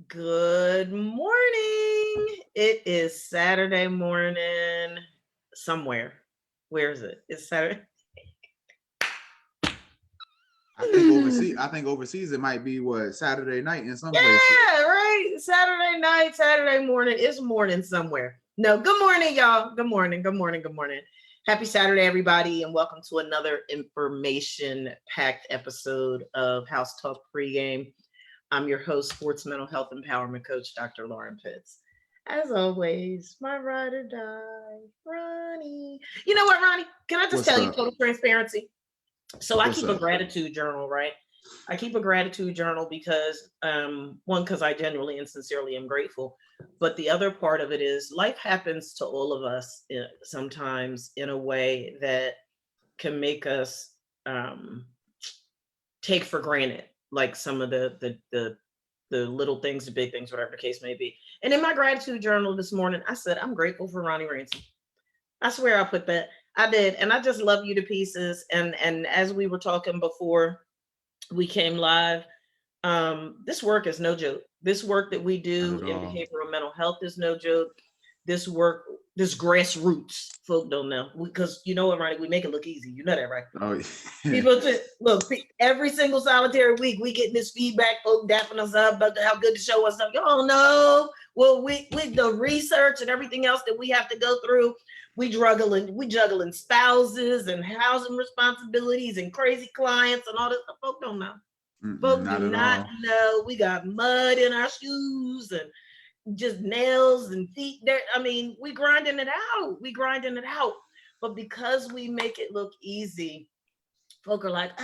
Good morning. It is Saturday morning somewhere. Where is it? It's Saturday. I think overseas it might be Saturday night in some places. Yeah, right. Saturday night, Saturday morning. It's morning somewhere. No, good morning, y'all. Good morning. Good morning. Good morning. Happy Saturday, everybody, and welcome to another information packed episode of House Talk Pregame. I'm your host, sports mental health empowerment coach, Dr. Lauren Pitts. As always, my ride or die, Ronnie. You know what, Ronnie? Can I just What's tell you up? total transparency? So I What's keep a up? gratitude journal, right? I keep a gratitude journal because one, because I genuinely and sincerely am grateful. But the other part of it is life happens to all of us sometimes in a way that can make us take for granted like some of the little things, the big things, whatever the case may be. And in my gratitude journal this morning, I said, I'm grateful for Ronnie Ransom. I swear I put that. I did. And I just love you to pieces. And as we were talking before we came live, this work is no joke. This work that we Not do at in all. behavioral mental health is no joke. This work, this grassroots, folk don't know. Because you know what, Ronnie? We make it look easy. You know that, right? Oh, People look every single solitary week we getting this feedback, folk dapping us up about how good the show was. Y'all know. Well, we with the research and everything else that we have to go through, we juggling spouses and housing responsibilities and crazy clients and all this stuff. Folk don't know. Folk do not at not all. know. We got mud in our shoes and just nails and feet there. I mean, we grinding it out. We grinding it out. But because we make it look easy, folk are like,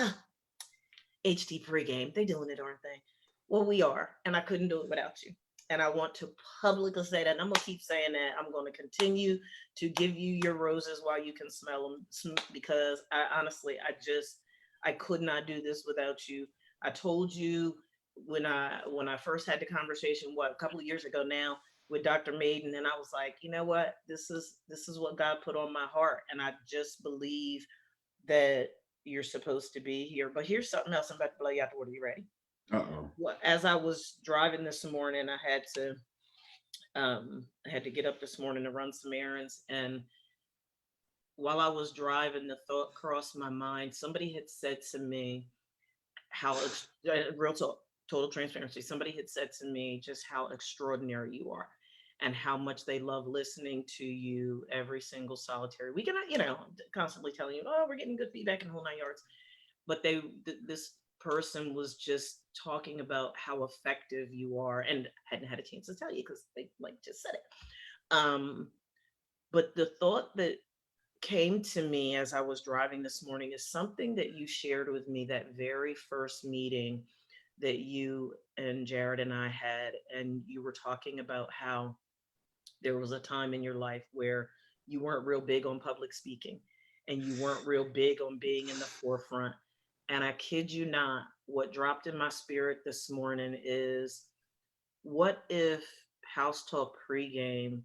HT pregame, they doing the darn thing. Well, we are, and I couldn't do it without you. And I want to publicly say that, and I'm gonna keep saying that. I'm gonna continue to give you your roses while you can smell them, because I honestly, I could not do this without you. I told you when I first had the conversation, what, a couple of years ago now, with Dr. Maiden, and I was like, you know what, this is what God put on my heart, and I just believe that you're supposed to be here. But here's something else I'm about to blow you out the water. You ready? Uh-oh. Well, as I was driving this morning, I had to get up this morning to run some errands, and while I was driving, the thought crossed my mind. Somebody had said to me how real talk, total transparency. Somebody had said to me just how extraordinary you are, and how much they love listening to you every single solitary week. And constantly telling you, oh, we're getting good feedback in the whole 9 yards. But this person was just talking about how effective you are, and hadn't had a chance to tell you because they like just said it. But the thought that came to me as I was driving this morning is something that you shared with me that very first meeting that you and Jared and I had, and you were talking about how there was a time in your life where you weren't real big on public speaking, and you weren't real big on being in the forefront. And I kid you not, what dropped in my spirit this morning is, what if House Talk pregame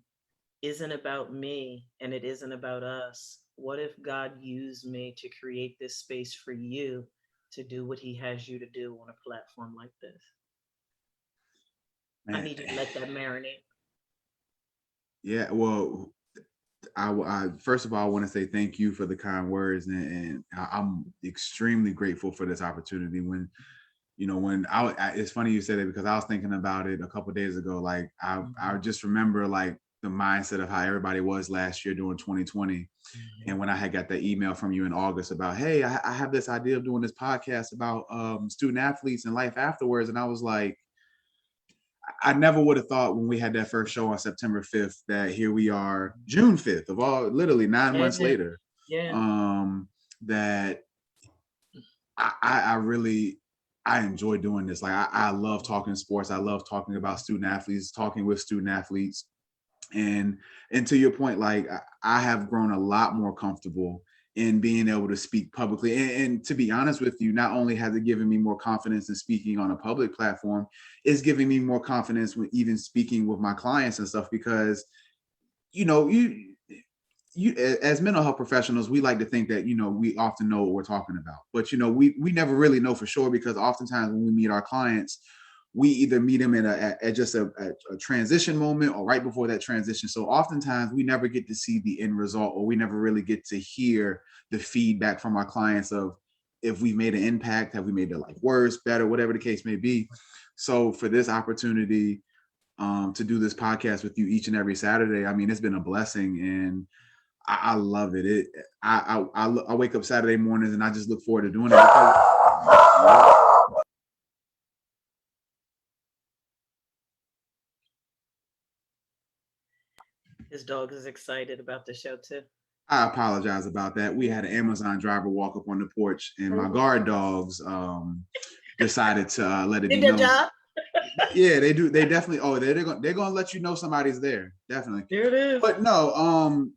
isn't about me and it isn't about us? What if God used me to create this space for you to do what he has you to do on a platform like this? I Man. need you to let that marinate. Yeah, well, I first of all, I want to say thank you for the kind words, and I'm extremely grateful for this opportunity. It's funny you said it, because I was thinking about it a couple of days ago. Like I Mhm, just remember like the mindset of how everybody was last year during 2020. mhm. And when I had got that email from you in August about, hey, I have this idea of doing this podcast about student athletes and life afterwards. And I was like, I never would have thought when we had that first show on September 5th that here we are, June 5th of all, literally 9 months Yeah, later, yeah. um, that I really, I enjoy doing this. Like I love talking sports. I love talking about student athletes, talking with student athletes. and and to your point, like I have grown a lot more comfortable in being able to speak publicly, and to be honest with you, not only has it given me more confidence in speaking on a public platform, it's giving me more confidence when even speaking with my clients and stuff, because you know you as mental health professionals, we like to think that we often know what we're talking about, but we never really know for sure, because oftentimes when we meet our clients, we either meet them at just a transition moment or right before that transition. So oftentimes we never get to see the end result, or we never really get to hear the feedback from our clients of if we made an impact, have we made their life worse, better, whatever the case may be. So for this opportunity to do this podcast with you each and every Saturday, I mean, it's been a blessing, and I love it. I wake up Saturday mornings and I just look forward to doing it. His dog is excited about the show too. I apologize about that. We had an Amazon driver walk up on the porch, and my guard dogs decided to let it be known. Job? Yeah, they do. They definitely. Oh, they're gonna let you know somebody's there. Definitely. There it is. But no,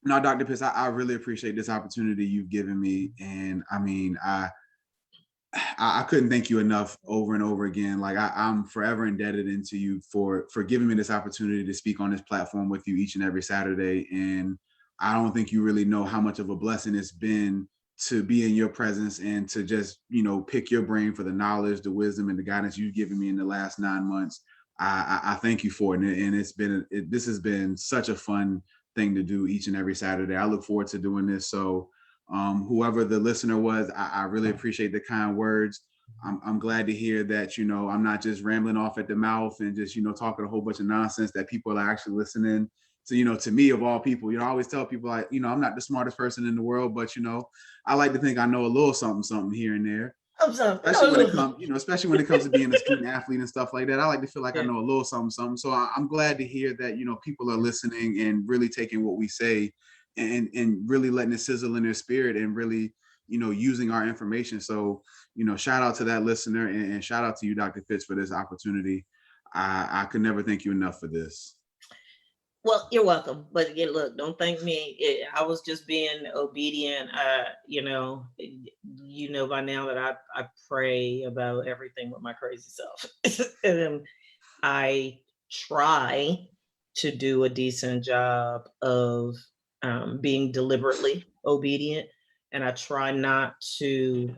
Dr. Pitts, I really appreciate this opportunity you've given me, and I mean, I couldn't thank you enough over and over again. Like I'm forever indebted into you for giving me this opportunity to speak on this platform with you each and every Saturday. And I don't think you really know how much of a blessing it's been to be in your presence and to just, pick your brain for the knowledge, the wisdom, and the guidance you've given me in the last 9 months. I thank you for it. And this has been such a fun thing to do each and every Saturday. I look forward to doing this. So whoever the listener was, I really appreciate the kind words. I'm glad to hear that, I'm not just rambling off at the mouth and just, talking a whole bunch of nonsense, that people are actually listening to, to me of all people. I always tell people, I'm not the smartest person in the world, but, I like to think I know a little something here and there. Especially when it comes to being a student athlete and stuff like that. I like to feel like I know a little something. So I'm glad to hear that, people are listening and really taking what we say and really letting it sizzle in their spirit and really, using our information. So, shout out to that listener and shout out to you, Dr. Pitts, for this opportunity. I could never thank you enough for this. Well, you're welcome. But again, look, don't thank me. I was just being obedient. You know by now that I pray about everything with my crazy self. And I try to do a decent job of being deliberately obedient. And I try not to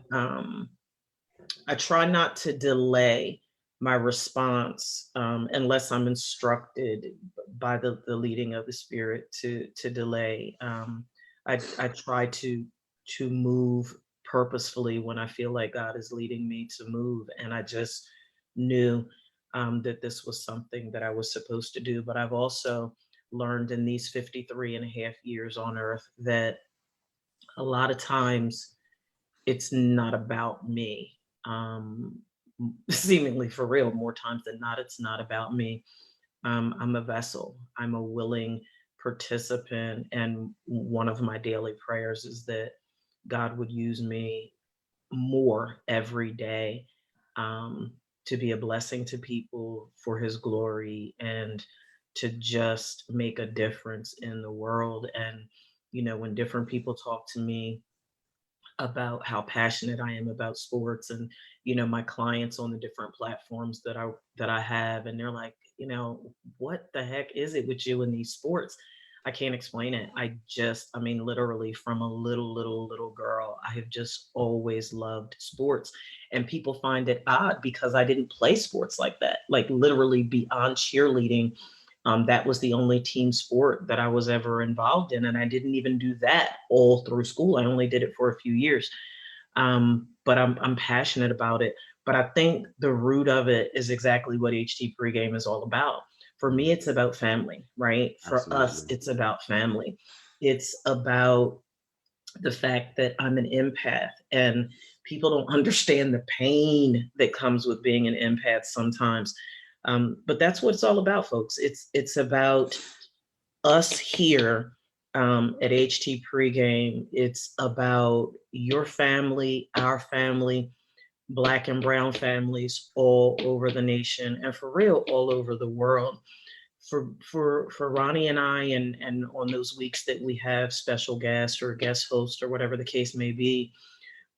delay my response unless I'm instructed by the leading of the Spirit to delay. I try to move purposefully when I feel like God is leading me to move, and I just knew that this was something that I was supposed to do. But I've also learned in these 53 and a half years on earth that a lot of times it's not about me. Seemingly for real, more times than not, it's not about me. I'm a vessel. I'm a willing participant. And one of my daily prayers is that God would use me more every day to be a blessing to people for his glory and to just make a difference in the world. And, when different people talk to me about how passionate I am about sports and, my clients on the different platforms that I have, and they're like, what the heck is it with you in these sports? I can't explain it. Literally from a little girl, I have just always loved sports. And people find it odd because I didn't play sports like that, like literally beyond cheerleading. That was the only team sport that I was ever involved in. And I didn't even do that all through school. I only did it for a few years. But I'm passionate about it. But I think the root of it is exactly what HT Pregame is all about. For me, it's about family, right? For us, it's about family. It's about the fact that I'm an empath, and people don't understand the pain that comes with being an empath sometimes. But that's what it's all about, folks. It's about us here at HT Pregame. It's about your family, our family, Black and brown families all over the nation, and for real, all over the world. For Ronnie and I, and on those weeks that we have special guests or guest hosts or whatever the case may be,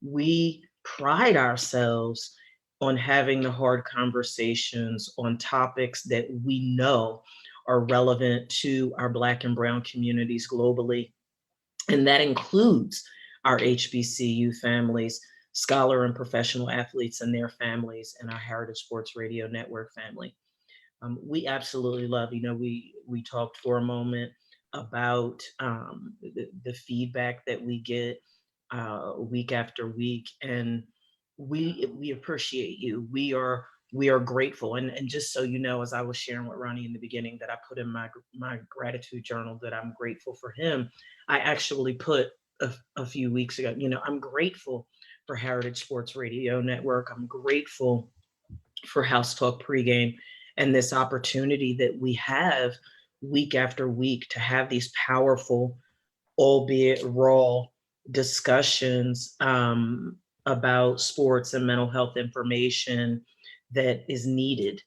we pride ourselves on having the hard conversations on topics that we know are relevant to our Black and brown communities globally. And that includes our HBCU families. scholar and professional athletes and their families and our Heritage Sports Radio Network family. We absolutely love, we talked for a moment about the feedback that we get week after week, and we appreciate you. We are grateful, and just so you know, as I was sharing with Ronnie in the beginning, that I put in my gratitude journal that I'm grateful for him. I actually put a few weeks ago, I'm grateful for Heritage Sports Radio Network. I'm grateful for House Talk Pregame and this opportunity that we have week after week to have these powerful, albeit raw, discussions about sports and mental health information that is needed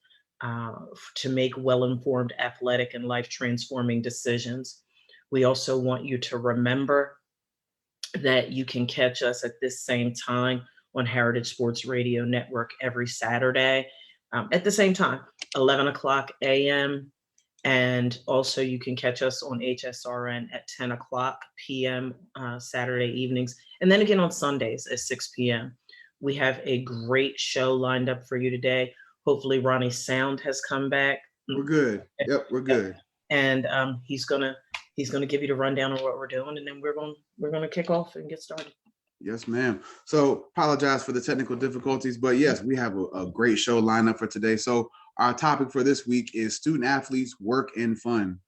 to make well-informed athletic and life-transforming decisions. We also want you to remember that you can catch us at this same time on Heritage Sports Radio Network every Saturday at the same time, 11 o'clock a.m. And also you can catch us on HSRN at 10 o'clock p.m. Saturday evenings. And then again on Sundays at 6 p.m. We have a great show lined up for you today. Hopefully Ronnie's sound has come back. We're good. Yep, we're good. And he's gonna give you the rundown on what we're doing, and then we're gonna kick off and get started. Yes, ma'am. So apologize for the technical difficulties, but yes, we have a great show lined up for today. So our topic for this week is student athletes, work, and fun.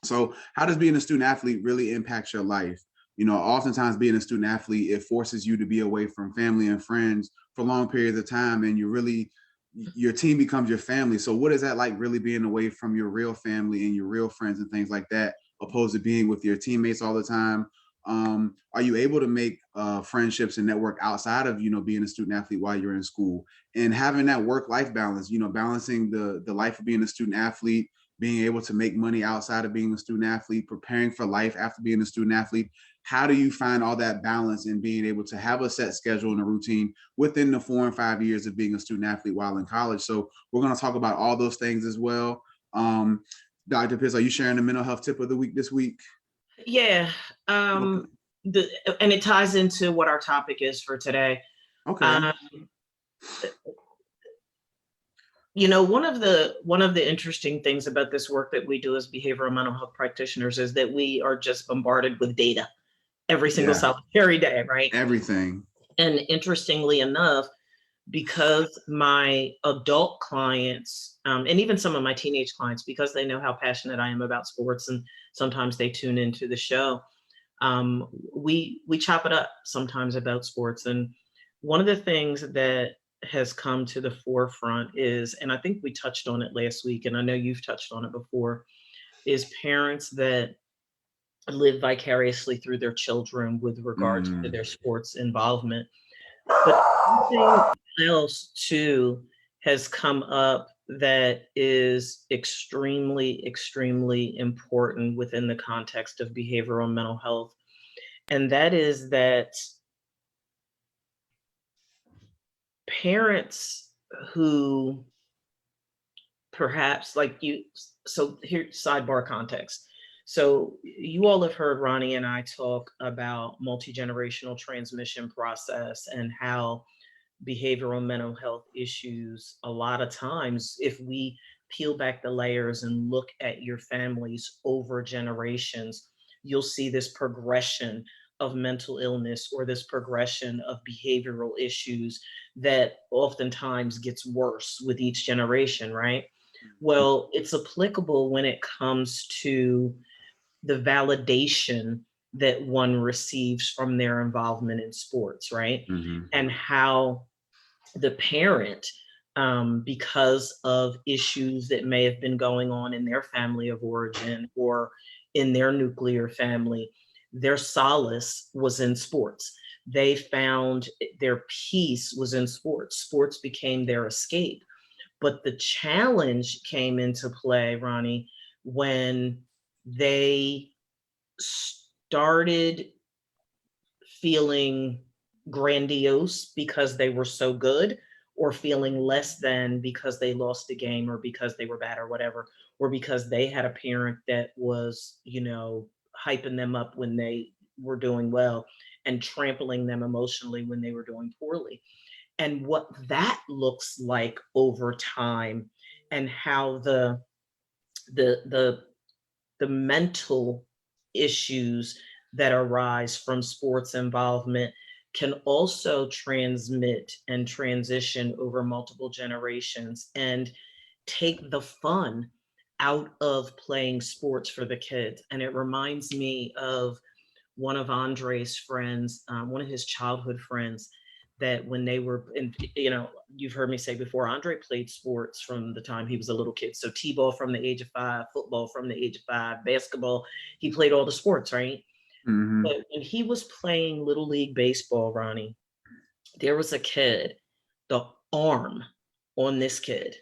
So how does being a student athlete really impact your life? Oftentimes being a student athlete, it forces you to be away from family and friends for long periods of time, and your team becomes your family. So what is that like, really being away from your real family and your real friends and things like that, opposed to being with your teammates all the time? Are you able to make friendships and network outside of being a student athlete while you're in school, and having that work-life balance, balancing the life of being a student athlete, being able to make money outside of being a student athlete, preparing for life after being a student athlete? How do you find all that balance in being able to have a set schedule and a routine within the 4 and 5 years of being a student athlete while in college? So we're going to talk about all those things as well. Dr. Pitts, are you sharing the mental health tip of the week this week? Yeah. And it ties into what our topic is for today. Okay. One of the interesting things about this work that we do as behavioral mental health practitioners is that we are just bombarded with data every single solitary day, right? Everything. And interestingly enough, because my adult clients, and even some of my teenage clients, because they know how passionate I am about sports, and sometimes they tune into the show, we chop it up sometimes about sports. And one of the things that has come to the forefront is, and I think we touched on it last week, and I know you've touched on it before, is parents that live vicariously through their children with regards to their sports involvement. But something else too has come up that is extremely, extremely important within the context of behavioral mental health. And that is that parents who perhaps so here, sidebar context. So you all have heard Ronnie and I talk about multi-generational transmission process and how behavioral mental health issues, a lot of times, if we peel back the layers and look at your families over generations, you'll see this progression of mental illness or this progression of behavioral issues that oftentimes gets worse with each generation, right? Well, it's applicable when it comes to the validation that one receives from their involvement in sports, right? And how the parent, because of issues that may have been going on in their family of origin or in their nuclear family, their solace was in sports. They found their peace was in sports. Sports became their escape. But the challenge came into play, Ronnie, when they started feeling grandiose because they were so good, or feeling less than because they lost a game or because they were bad or whatever, or because they had a parent that was, hyping them up when they were doing well and trampling them emotionally when they were doing poorly. And what that looks like over time, and how the the the mental issues that arise from sports involvement can also transmit and transition over multiple generations and take the fun out of playing sports for the kids. And it reminds me of one of Andre's friends, one of his childhood friends, that when they were in, you've heard me say before, Andre played sports from the time he was a little kid. So T-ball from the age of 5, football from the age of 5, basketball, he played all the sports, right? Mm-hmm. But when he was playing Little League Baseball, Ronnie, there was a kid, the arm on this kid,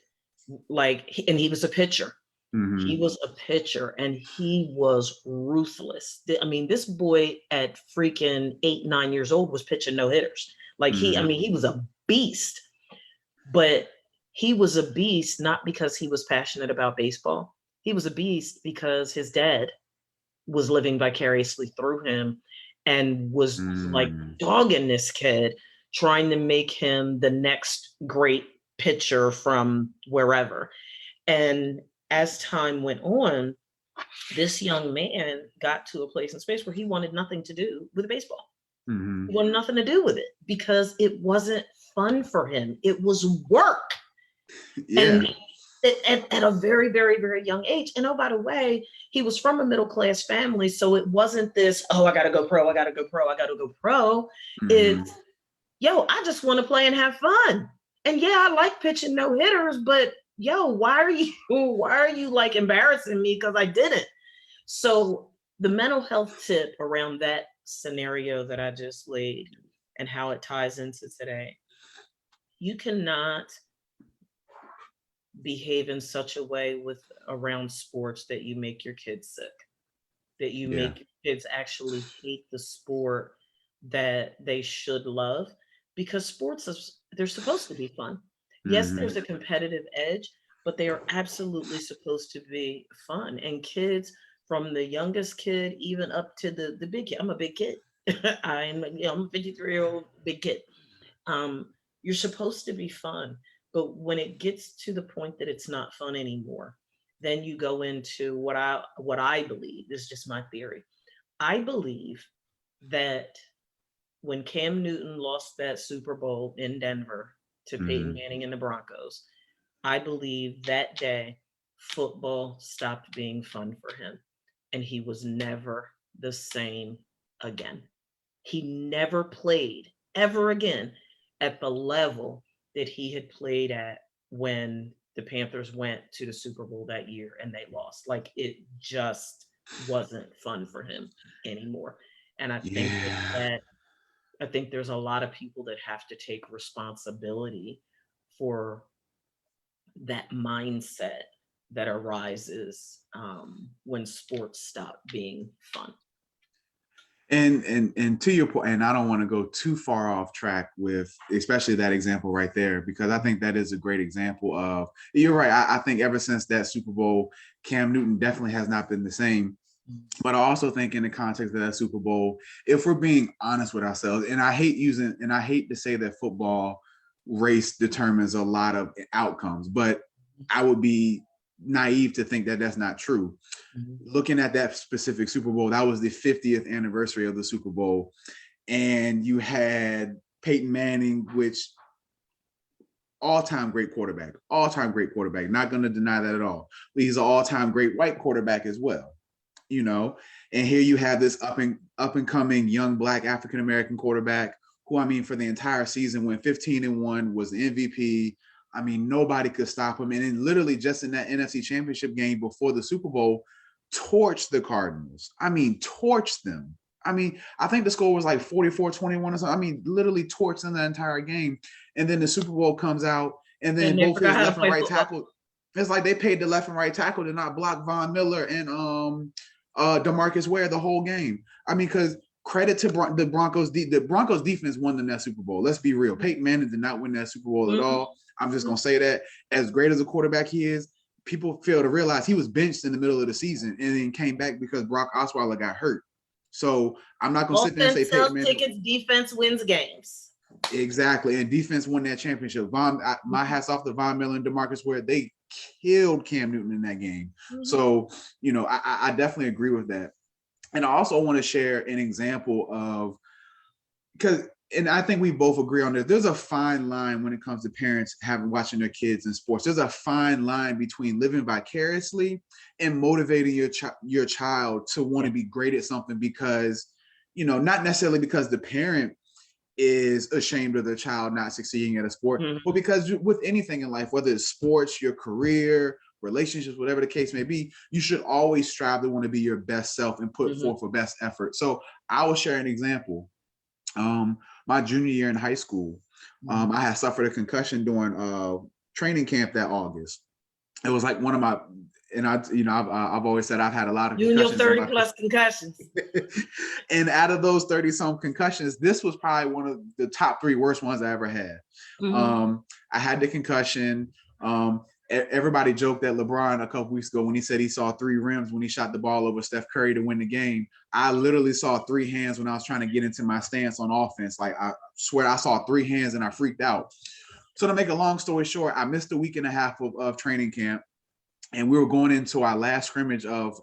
and he was a pitcher. He Mm-hmm. was a pitcher and he was ruthless. I mean, this boy at freaking 8, 9 years old was pitching no hitters. Like I Mm-hmm. mean, he was a beast, but he was a beast not because he was passionate about baseball. He was a beast because his dad was living vicariously through him and was like Mm-hmm. dogging this kid, trying to make him the next great pitcher from wherever. And as time went on, this young man got to a place in space where he wanted nothing to do with baseball. He Mm-hmm. wanted nothing to do with it because it wasn't fun for him. It was work. Yeah. And at a very, very, very young age. And oh, by the way, he was from a middle class family. So it wasn't this, oh, I got to go pro, I got to go pro, I got to go pro. Mm-hmm. It's, yo, I just want to play and have fun. And yeah, I like pitching no hitters, but yo, why are you like embarrassing me because I didn't? So the mental health tip around that scenario that I just laid and how it ties into today, you cannot behave in such a way with around sports that you make your kids sick, that you Yeah. make kids actually hate the sport that they should love, because sports is they're supposed to be fun. Yes, Mm-hmm. there's a competitive edge, but they are absolutely supposed to be fun. And kids, from the youngest kid even up to the big kid. I'm a big kid. I'm a 53-year-old big kid. um, you're supposed to be fun. But when it gets to the point that it's not fun anymore, then you go into what I believe, this is just my theory. I believe that when Cam Newton lost that Super Bowl in Denver to Peyton Mm-hmm. Manning and the Broncos, I believe that day football stopped being fun for him and he was never the same again. He never played ever again at the level that he had played at when the Panthers went to the Super Bowl that year and they lost. Like it just wasn't fun for him anymore. And Yeah. I think there's a lot of people that have to take responsibility for that mindset that arises when sports stop being fun. And to your point, and I don't want to go too far off track with especially that example right there, because I think that is a great example of, you're right. I think ever since that Super Bowl, Cam Newton definitely has not been the same. But I also think in the context of that Super Bowl, if we're being honest with ourselves, and I hate to say that football race determines a lot of outcomes, but I would be naive to think that that's not true. Mhm. Looking at that specific Super Bowl, that was the 50th anniversary of the Super Bowl. And you had Peyton Manning, which all-time great quarterback, not going to deny that at all. But he's an all-time great white quarterback as well, you know. And here you have this up and coming young black African American quarterback who, I mean, for the entire season went 15-1, was the MVP. I mean, nobody could stop him. And then literally just in that NFC Championship game before the Super Bowl, torched the Cardinals. I mean, torched them. I mean, I think the score was like 44-21 or something. I mean, literally torched them the entire game. And then the Super Bowl comes out, and then And they both forgot his how to left and play right football. tackle. It's like they paid the left and right tackle to not block Von Miller and DeMarcus Ware the whole game. I mean, because credit to the Broncos. The Broncos defense won them that Super Bowl. Let's be real. Peyton Manning did not win that Super Bowl at all. I'm just going to say that. As great as a quarterback he is, people fail to realize he was benched in the middle of the season and then came back because Brock Osweiler got hurt. So I'm not gonna sit there and say Offense Peyton sells Manning. tickets, defense wins games. Exactly, and defense won that championship. My hats off to Von Miller and DeMarcus Ware. They killed Cam Newton in that game. So, I definitely agree with that. And I also want to share an example of, because, and I think we both agree on this, there's a fine line when it comes to parents watching their kids in sports. There's a fine line between living vicariously and motivating your child to want to be great at something because, not necessarily because the parent is ashamed of their child not succeeding at a sport, but because with anything in life, whether it's sports, your career, relationships, whatever the case may be, you should always strive to want to be your best self and put forth a best effort. So I will share an example. My junior year in high school, I had suffered a concussion during training camp that August. It was like one of my, and I've always said I've had a lot of You and your concussions 30 plus concussions. and out of those 30 some concussions, this was probably one of the top 3 worst ones I ever had. I had the concussion. Everybody joked at LeBron a couple weeks ago when he said he saw 3 rims when he shot the ball over Steph Curry to win the game. I literally saw 3 hands when I was trying to get into my stance on offense. Like, I swear I saw 3 hands and I freaked out. So to make a long story short, I missed a week and a half of training camp. And we were going into our last scrimmage of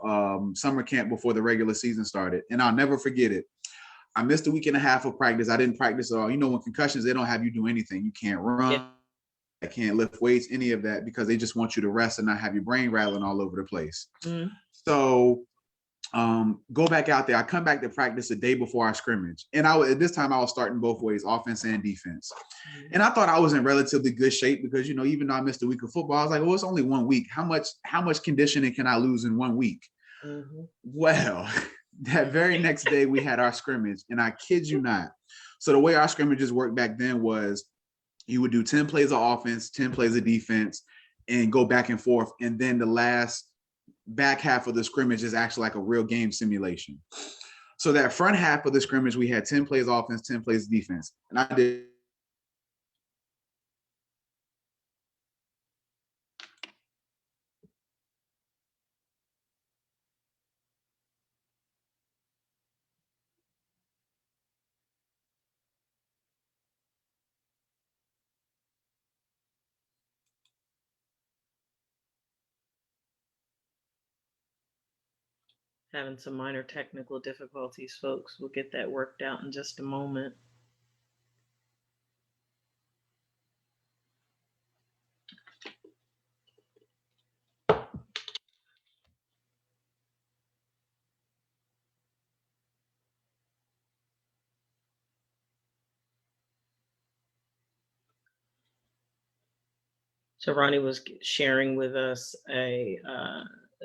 summer camp before the regular season started. And I'll never forget it. I missed a week and a half of practice. I didn't practice at all. When concussions, they don't have you do anything. You can't run, I can't lift weights, any of that, because they just want you to rest and not have your brain rattling all over the place. So go back out there. I come back to practice the day before our scrimmage. And at this time I was starting both ways, offense and defense. And I thought I was in relatively good shape because, even though I missed a week of football, I was like, well, it's only 1 week. How much conditioning can I lose in 1 week? Well, that very next day we had our scrimmage, and I kid you not. So the way our scrimmages worked back then was you would do 10 plays of offense, 10 plays of defense, and go back and forth. And then the last back half of the scrimmage is actually like a real game simulation. So that front half of the scrimmage, we had 10 plays offense, 10 plays defense. And I did. Having some minor technical difficulties, folks. We'll get that worked out in just a moment. So Ronnie was sharing with us a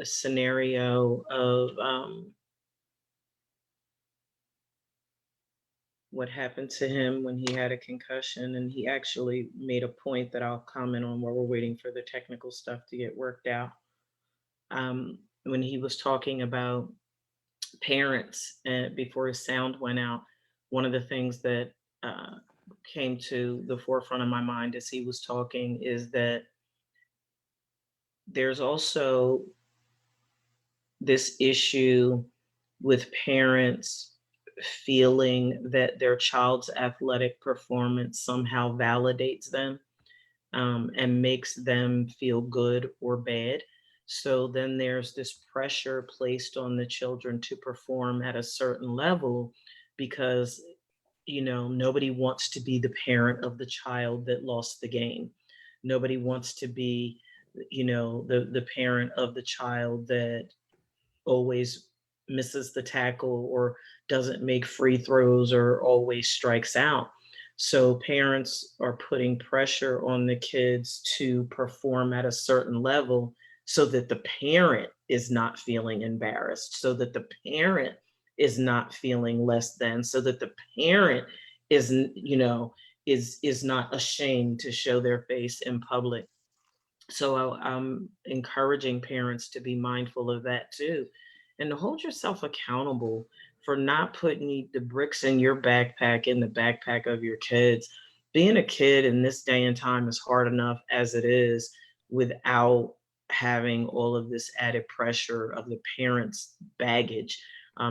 scenario of what happened to him when he had a concussion, and he actually made a point that I'll comment on while we're waiting for the technical stuff to get worked out. When he was talking about parents before his sound went out, one of the things that came to the forefront of my mind as he was talking is that there's also this issue with parents feeling that their child's athletic performance somehow validates them and makes them feel good or bad. So then there's this pressure placed on the children to perform at a certain level because, nobody wants to be the parent of the child that lost the game. Nobody wants to be, the parent of the child that always misses the tackle or doesn't make free throws or always strikes out. So parents are putting pressure on the kids to perform at a certain level so that the parent is not feeling embarrassed, so that the parent is not feeling less than, so that the parent is not ashamed to show their face in public. So I'm encouraging parents to be mindful of that too, and to hold yourself accountable for not putting the bricks in your backpack in the backpack of your kids. Being a kid in this day and time is hard enough as it is without having all of this added pressure of the parents' baggage.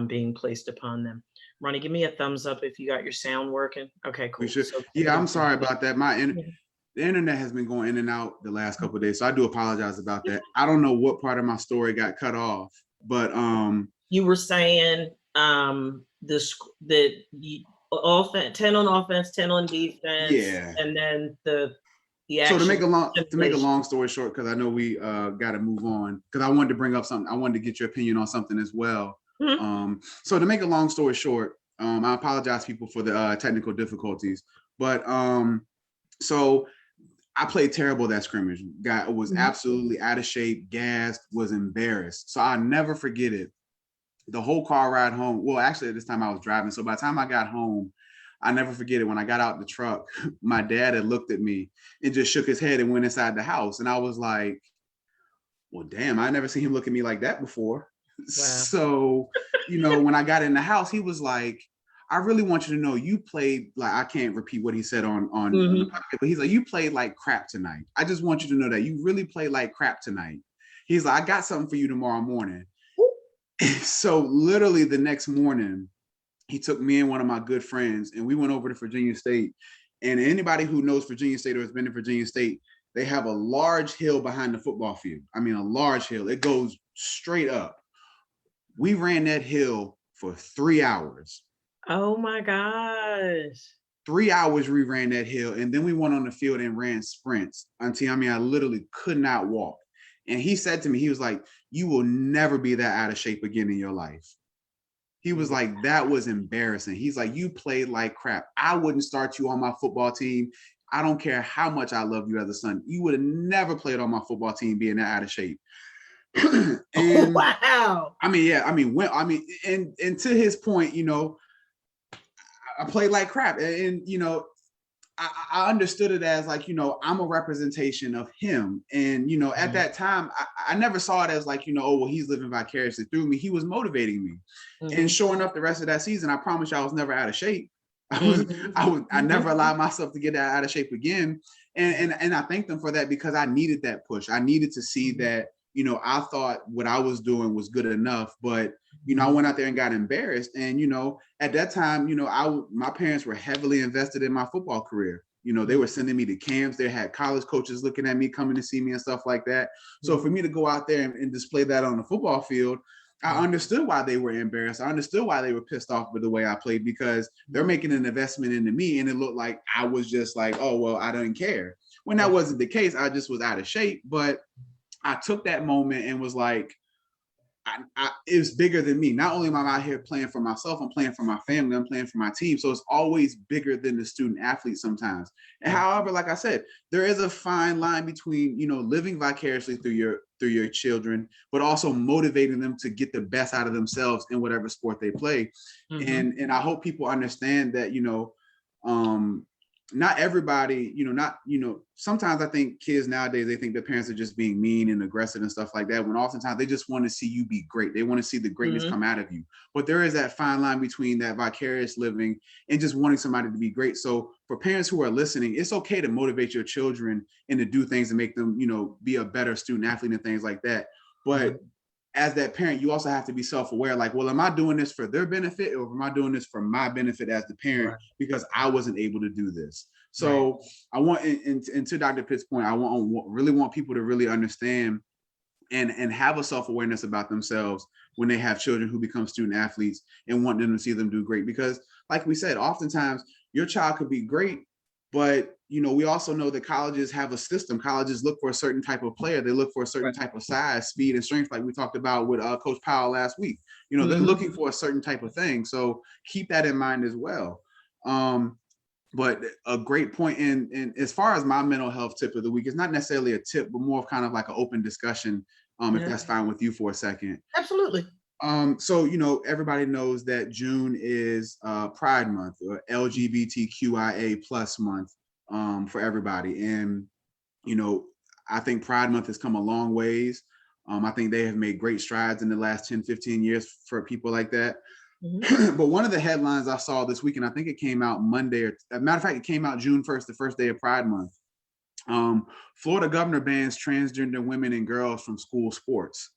being placed upon them. Ronnie, give me a thumbs up if you got your sound working. Okay, We cool. should. So Yeah, I'm sorry everybody about that. The internet has been going in and out the last couple of days, so I do apologize about can- that. I don't know what part of my story got cut off, but You were saying offense, 10 on offense, 10 on defense, yeah. and then the So to make actual a simulation. long story short, because I know we got to move on, because I wanted to bring up something. I wanted to get your opinion on something as well. Mhm. So to make a long story short, I apologize people for the technical difficulties, but so I played terrible that scrimmage. Was Mhm. absolutely out of shape, gassed, was embarrassed. So I never forget it. The whole car ride home. Well, actually, at this time I was driving. So by the time I got home, I never forget it. When I got out the truck, my dad had looked at me and just shook his head and went inside the house. And I was like, well, damn, I never seen him look at me like that before. Wow. So, when I got in the house, he was like, I really want you to know you played like I can't repeat what he said on the Mhm. podcast, but he's like, you played like crap tonight. I just want you to know that you really played like crap tonight. He's like, I got something for you tomorrow morning. So literally the next morning, he took me and one of my good friends and we went over to Virginia State. And anybody who knows Virginia State or has been to Virginia State, they have a large hill behind the football field. I mean, a large hill. It goes straight up. We ran that hill for 3 hours. Oh my gosh. 3 hours we ran that hill. And then we went on the field and ran sprints until, I literally could not walk. And he said to me, he was like, you will never be that out of shape again in your life. He was like, that was embarrassing. He's like, you played like crap. I wouldn't start you on my football team. I don't care how much I love you as a son. You would have never played on my football team being that out of shape. And Wow. and to his point, I played like crap. And I understood it as like, I'm a representation of him. And, at that time, I never saw it as like, oh, well, he's living vicariously through me. He was motivating me. And sure enough, the rest of that season, I promise you I was never out of shape. I never allowed myself to get out of shape again. And I thank them for that because I needed that push. I needed to see that, I thought what I was doing was good enough, but I went out there and got embarrassed. And, at that time, my parents were heavily invested in my football career. They were sending me to camps. They had college coaches looking at me, coming to see me and stuff like that. So for me to go out there and display that on the football field, I understood why they were embarrassed. I understood why they were pissed off with the way I played because they're making an investment into me. And it looked like I was just like, oh, well, I didn't care. When that wasn't the case, I just was out of shape. But I took that moment and was like, it's bigger than me. Not only am I out here playing for myself, I'm playing for my family, I'm playing for my team. So it's always bigger than the student athlete sometimes. And however, like I said, there is a fine line between, living vicariously through your children, but also motivating them to get the best out of themselves in whatever sport they play. And I hope people understand that, not everybody, sometimes I think kids nowadays, they think their parents are just being mean and aggressive and stuff like that, when oftentimes they just want to see you be great. They want to see the greatness come out of you. But there is that fine line between that vicarious living and just wanting somebody to be great. So for parents who are listening, it's okay to motivate your children and to do things and make them, be a better student athlete and things like that. But as that parent, you also have to be self-aware, like, well, am I doing this for their benefit or am I doing this for my benefit as the parent because I wasn't able to do this? So I want, and to Dr. Pitt's point, I really want people to really understand and have a self-awareness about themselves when they have children who become student athletes and want them to see them do great. Because like we said, oftentimes your child could be great, but we also know that colleges have a system. Colleges look for a certain type of player. They look for a certain type of size, speed, and strength, like we talked about with Coach Powell last week. They're looking for a certain type of thing. So keep that in mind as well. But a great point in as far as my mental health tip of the week, it's not necessarily a tip, but more of kind of like an open discussion, if that's fine with you for a second. Absolutely. So, everybody knows that June is Pride Month or LGBTQIA plus month for everybody. And, I think Pride Month has come a long ways. I think they have made great strides in the last 10, 15 years for people like that. But one of the headlines I saw this week, and I think it came out Monday, or as a matter of fact, it came out June 1st, the first day of Pride Month. Florida governor bans transgender women and girls from school sports.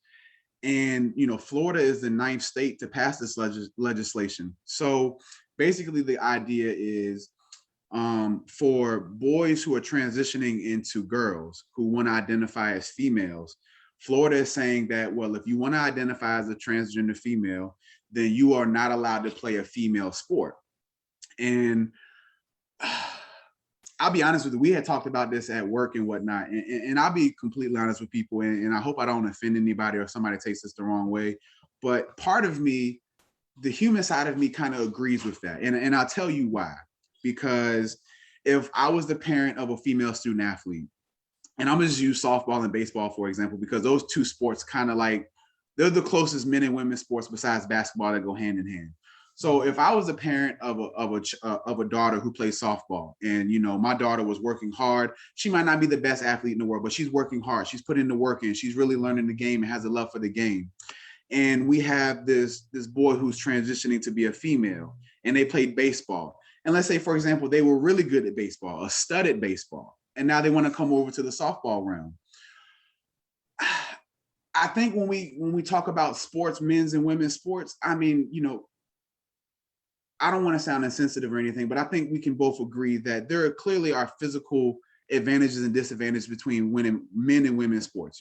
And, Florida is the 9th state to pass this legislation. So basically the idea is, for boys who are transitioning into girls who want to identify as females, Florida is saying that, well, if you want to identify as a transgender female, then you are not allowed to play a female sport. And I'll be honest with you, we had talked about this at work and whatnot, and I'll be completely honest with people, and I hope I don't offend anybody or somebody takes this the wrong way, but part of me, the human side of me, kind of agrees with that, and I'll tell you why. Because if I was the parent of a female student athlete, and I'm gonna just use softball and baseball for example, because those two sports kind of like, they're the closest men and women sports besides basketball that go hand in hand. So if I was a parent of a daughter who plays softball, and my daughter was working hard, she might not be the best athlete in the world, but she's working hard. She's putting the work in. She's really learning the game and has a love for the game. And we have this boy who's transitioning to be a female, and they played baseball. And let's say, for example, they were really good at baseball, a stud at baseball, and now they want to come over to the softball realm. I think when we talk about sports, men's and women's sports, I mean, I don't want to sound insensitive or anything, but I think we can both agree that there clearly are physical advantages and disadvantages between men and women's sports.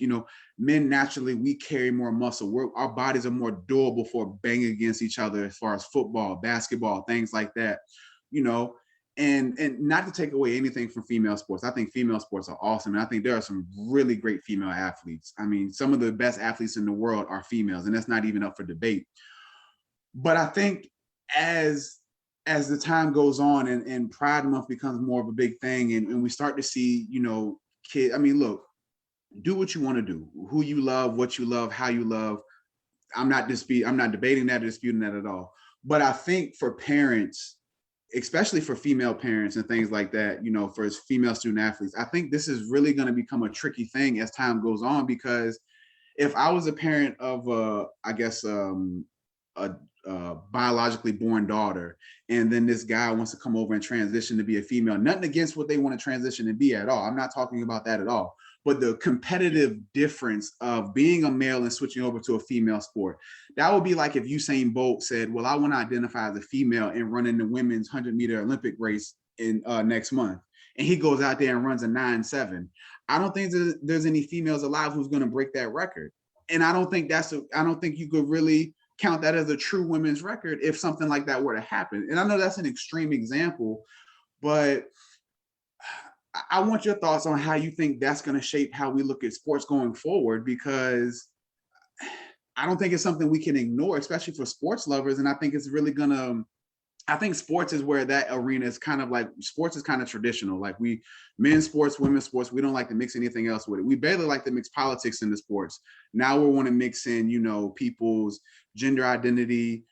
Men naturally, we carry more muscle. Our bodies are more durable for banging against each other as far as football, basketball, things like that. And not to take away anything from female sports. I think female sports are awesome. And I think there are some really great female athletes. I mean, some of the best athletes in the world are females, and that's not even up for debate. But I think as the time goes on and Pride Month becomes more of a big thing, and we start to see, kids, I mean, look, do what you want to do, who you love, what you love, how you love. I'm not debating that or disputing that at all. But I think for parents, especially for female parents and things like that, for female student athletes, I think this is really going to become a tricky thing as time goes on, because if I was a parent of a biologically born daughter, and then this guy wants to come over and transition to be a female, nothing against what they want to transition and be at all. I'm not talking about that at all. But the competitive difference of being a male and switching over to a female sport, that would be like if Usain Bolt said, well, I want to identify as a female and run in the women's 100-meter Olympic race in next month. And he goes out there and runs a 9.7. I don't think there's any females alive who's going to break that record. And I don't think you could really count that as a true women's record if something like that were to happen. And I know that's an extreme example, but I want your thoughts on how you think that's going to shape how we look at sports going forward, because I don't think it's something we can ignore, especially for sports lovers. And I think it's really going to, I think sports is where that arena is kind of like, sports is kind of traditional. Like men's sports, women's sports, we don't like to mix anything else with it. We barely like to mix politics into sports. Now we want to mix in, people's gender identity,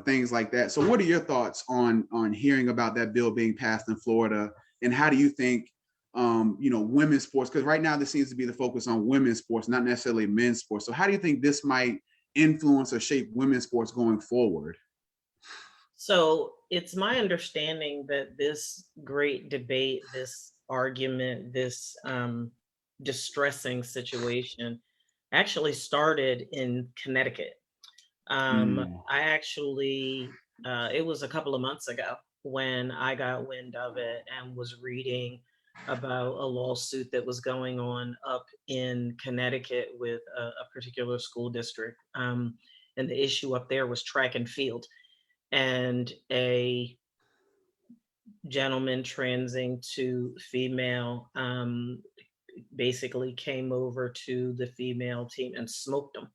things like that. So what are your thoughts on hearing about that bill being passed in Florida? And how do you think, women's sports, because right now this seems to be the focus on women's sports, not necessarily men's sports. So how do you think this might influence or shape women's sports going forward? So it's my understanding that this great debate, this argument, this distressing situation actually started in Connecticut. Mm, I actually, it was a couple of months ago when I got wind of it and was reading about a lawsuit that was going on up in Connecticut with a particular school district. And the issue up there was track and field. And a gentleman transing to female basically came over to the female team and smoked them.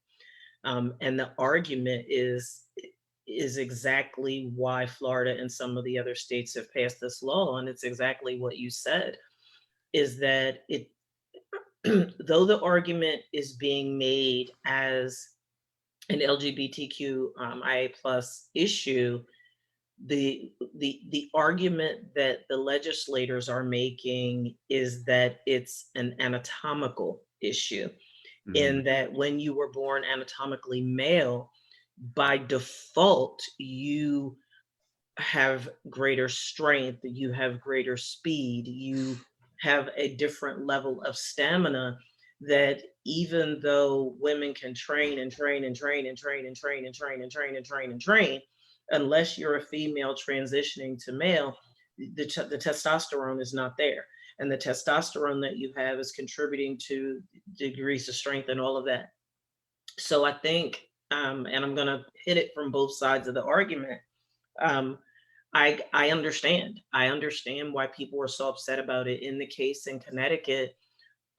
And the argument is exactly why Florida and some of the other states have passed this law, and it's exactly what you said, is that it though the argument is being made as an LGBTQ IA plus issue, the argument that the legislators are making is that it's an anatomical issue, in mhm, that when you were born anatomically male, by default, you have greater strength, you have greater speed, you have a different level of stamina that even though women can train and train and train and train and train and train and train and train and train, unless you're a female transitioning to male, the testosterone is not there. And the testosterone that you have is contributing to degrees of strength and all of that. So I think, and I'm going to hit it from both sides of the argument. Um, I understand. I understand why people were so upset about it. In the case in Connecticut,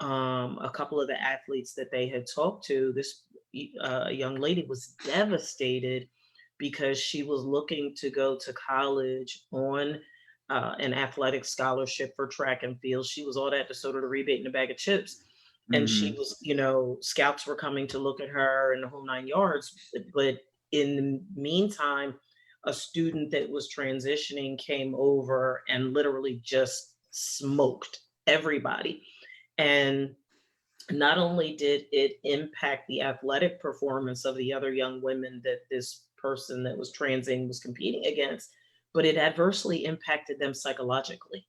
a couple of the athletes that they had talked to, this young lady was devastated because she was looking to go to college on an athletic scholarship for track and field. She was all that to sort of the rebate in a bag of chips. And she Mhm. was, scouts were coming to look at her and the whole 9 yards. But in the meantime, a student that was transitioning came over and literally just smoked everybody. And not only did it impact the athletic performance of the other young women that this person that was transing was competing against, but it adversely impacted them psychologically.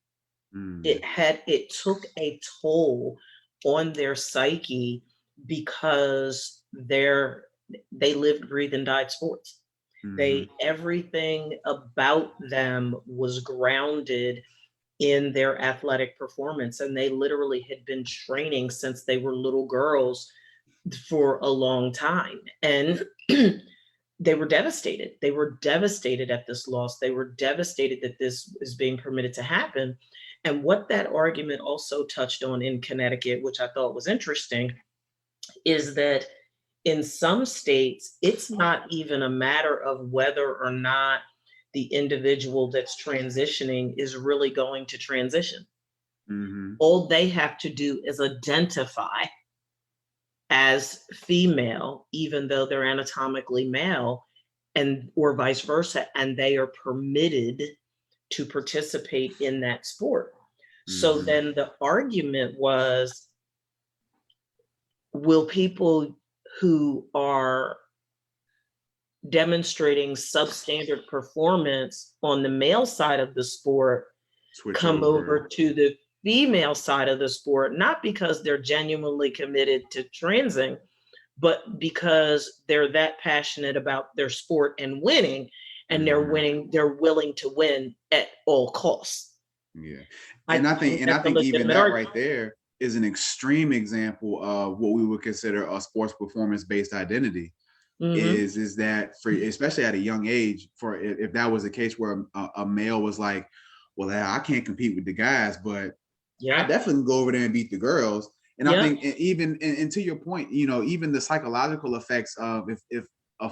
Mm. It took a toll on their psyche because they lived, breathed, and died sports. Mhm. They Everything about them was grounded in their athletic performance, and they literally had been training since they were little girls for a long time. And they were devastated. They were devastated at this loss. They were devastated that this is being permitted to happen. And what that argument also touched on in Connecticut, which I thought was interesting, is that in some states, it's not even a matter of whether or not the individual that's transitioning is really going to transition. Mhm. All they have to do is identify as female, even though they're anatomically male, and or vice versa, and they are permitted to participate in that sport. So Mhm. then the argument was, will people who are demonstrating substandard performance on the male side of the sport Switch come over. over to the female side of the sport, not because they're genuinely committed to transing, but because they're that passionate about their sport and winning, and Mhm. they're willing to win at all costs. Yeah. I think And I that's a think even legitimate that argument. right there is an extreme example of what we would consider a sports performance based identity. Hmm. Is that for, especially at a young age, for if that was the case where a male was like, well, I can't compete with the guys, but I Yeah. definitely go over there and beat the girls. And I Yep. think even and to your point, even the psychological effects of if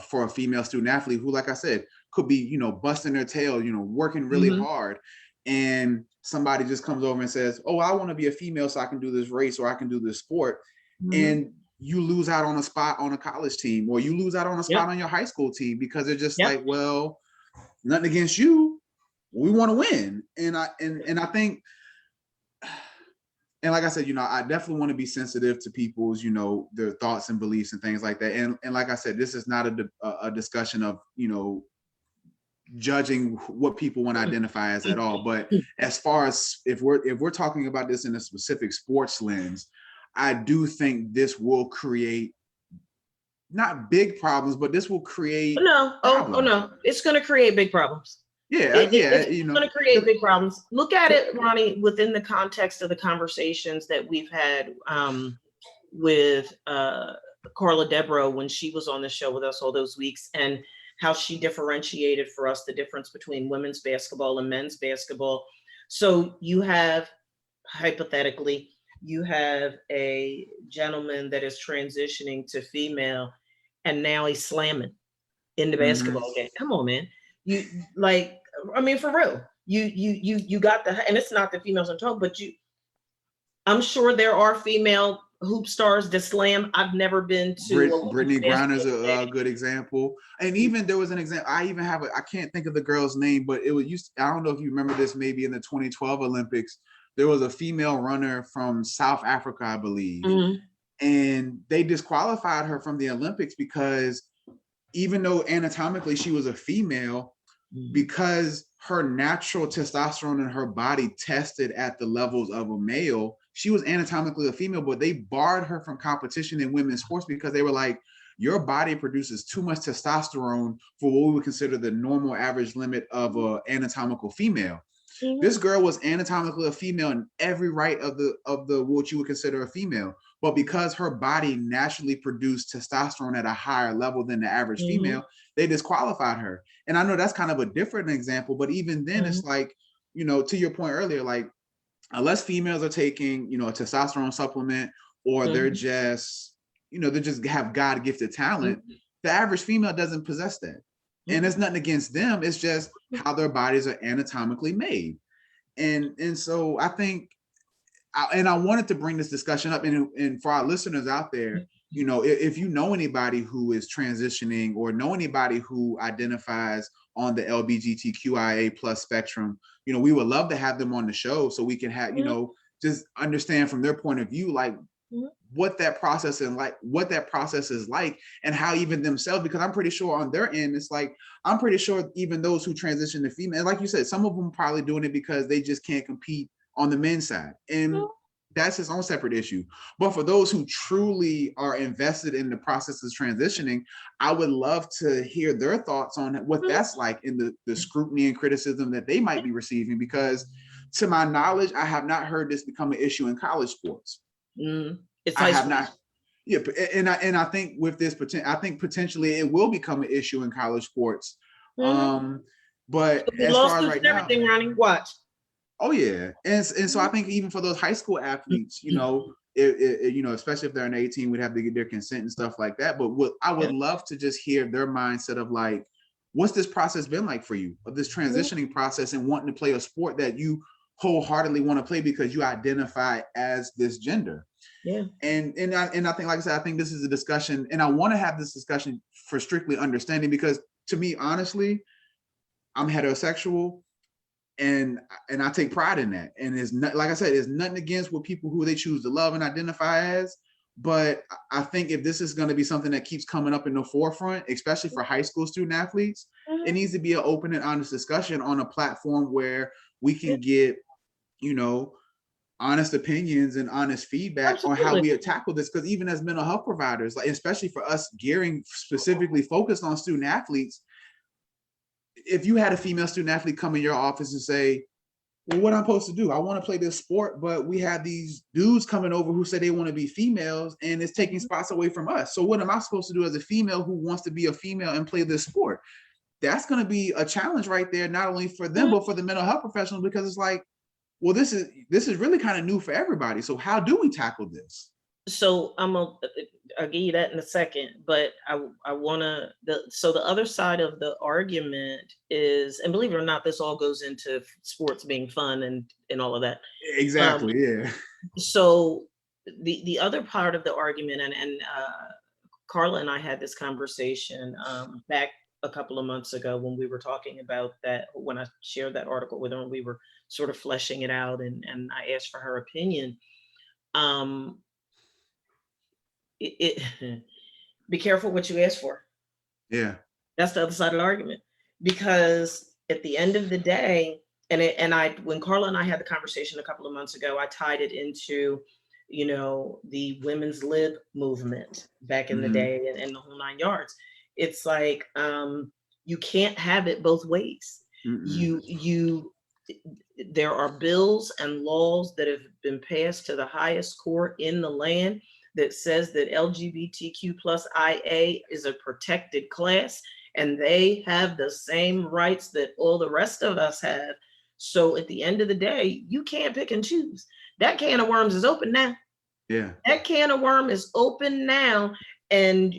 for a female student athlete who, like I said, could be busting their tail, working really Hmm. hard, and somebody just comes over and says, "Oh, I want to be a female so I can do this race or I can do this sport," Hmm. and you lose out on a spot on a college team or you lose out on a spot Yep. on your high school team because they're just Yep. like, well, nothing against you, we want to win. And I think, and like I said, I definitely want to be sensitive to people's, their thoughts and beliefs and things like that. And like I said, this is not a discussion of, judging what people want to identify as at all. But as far as if we're talking about this in a specific sports lens, I do think this will create not big problems, but this will create No, oh problems. no, it's going to create big problems. Yeah, It's going to create 'cause- big problems. Look at 'cause- it, Ronnie, within the context of the conversations that we've had with Carla Debro when she was on the show with us all those weeks, and how she differentiated for us the difference between women's basketball and men's basketball. So you have, hypothetically, you have a gentleman that is transitioning to female, and now he's slamming in the Mhm. basketball game. Come on, man. You like, I mean, for real. You got the, and it's not the females I'm talking, but I'm sure there are female hoop stars that slam. I've never been to a women's Brittany Griner's basketball a game. good example, and even there was an example. I even have I can't think of the girl's name, but it was used. I don't know if you remember this. Maybe in the 2012 Olympics, there was a female runner from South Africa, I believe, Mhm. and they disqualified her from the Olympics because even though anatomically she was a female, Mhm. because her natural testosterone in her body tested at the levels of a male, she was anatomically a female, but they barred her from competition in women's sports because they were like, your body produces too much testosterone for what we would consider the normal average limit of a anatomical female. This girl was anatomically a female in every right of the what you would consider a female, but because her body naturally produced testosterone at a higher level than the average female, they disqualified her. And I know that's kind of a different example, but even then, it's like, to your point earlier, like, unless females are taking, a testosterone supplement, or they're just, they just have God gifted talent, the average female doesn't possess that. And it's nothing against them. It's just how their bodies are anatomically made. And so I think, I wanted to bring this discussion up, and for our listeners out there, if you know anybody who is transitioning, or know anybody who identifies on the LGBTQIA plus spectrum, we would love to have them on the show so we can have, just understand from their point of view, like what that process is like, and how even themselves, because I'm pretty sure on their end, it's like, I'm pretty sure even those who transition to female, like you said, some of them probably doing it because they just can't compete on the men's side. And that's his own separate issue. But for those who truly are invested in the process of transitioning, I would love to hear their thoughts on what that's like, in the scrutiny and criticism that they might be receiving, because to my knowledge, I have not heard this become an issue in college sports. I have not. Yeah, and I think with this, I think potentially it will become an issue in college sports. But as far as right now, everything, Ronnie, watch. Oh yeah, and so I think even for those high school athletes, especially if they're an 18, we'd have to get their consent and stuff like that. But what I would love to just hear their mindset of, like, what's this process been like for you, of this transitioning process, and wanting to play a sport that you wholeheartedly want to play because you identify as this gender. And I think, like I said, I think this is a discussion, and I want to have this discussion for strictly understanding, because to me, honestly, I'm heterosexual. And I take pride in that. And it's not, like I said, it's nothing against what people who they choose to love and identify as. But I think if this is going to be something that keeps coming up in the forefront, especially for high school student athletes, it needs to be an open and honest discussion on a platform where we can get, honest opinions and honest feedback on how we tackle this. Because even as mental health providers, like, especially for us gearing specifically focused on student athletes, if you had a female student athlete come in your office and say, well, what I'm supposed to do? I want to play this sport, but we have these dudes coming over who say they want to be females, and it's taking spots away from us. So what am I supposed to do as a female who wants to be a female and play this sport? That's going to be a challenge right there, not only for them, but for the mental health professionals, because it's like, well, this is really kind of new for everybody. So how do we tackle this? So I'll give you that in a second, but I want to, so the other side of the argument is, and believe it or not, this all goes into sports being fun and all of that. Exactly. Yeah. So the other part of the argument, and Carla and I had this conversation back a couple of months ago when we were talking about that, when I shared that article with her, and we were sort of fleshing it out, and I asked for her opinion. Be careful what you ask for. Yeah. That's the other side of the argument, because at the end of the day, when Carla and I had the conversation a couple of months ago, I tied it into, the women's lib movement back in the day, and the whole 9 yards. It's like, you can't have it both ways. There are bills and laws that have been passed to the highest court in the land that says that LGBTQ plus IA is a protected class, and they have the same rights that all the rest of us have. So at the end of the day, you can't pick and choose. That can of worms is open now. Yeah. That can of worm is open now, and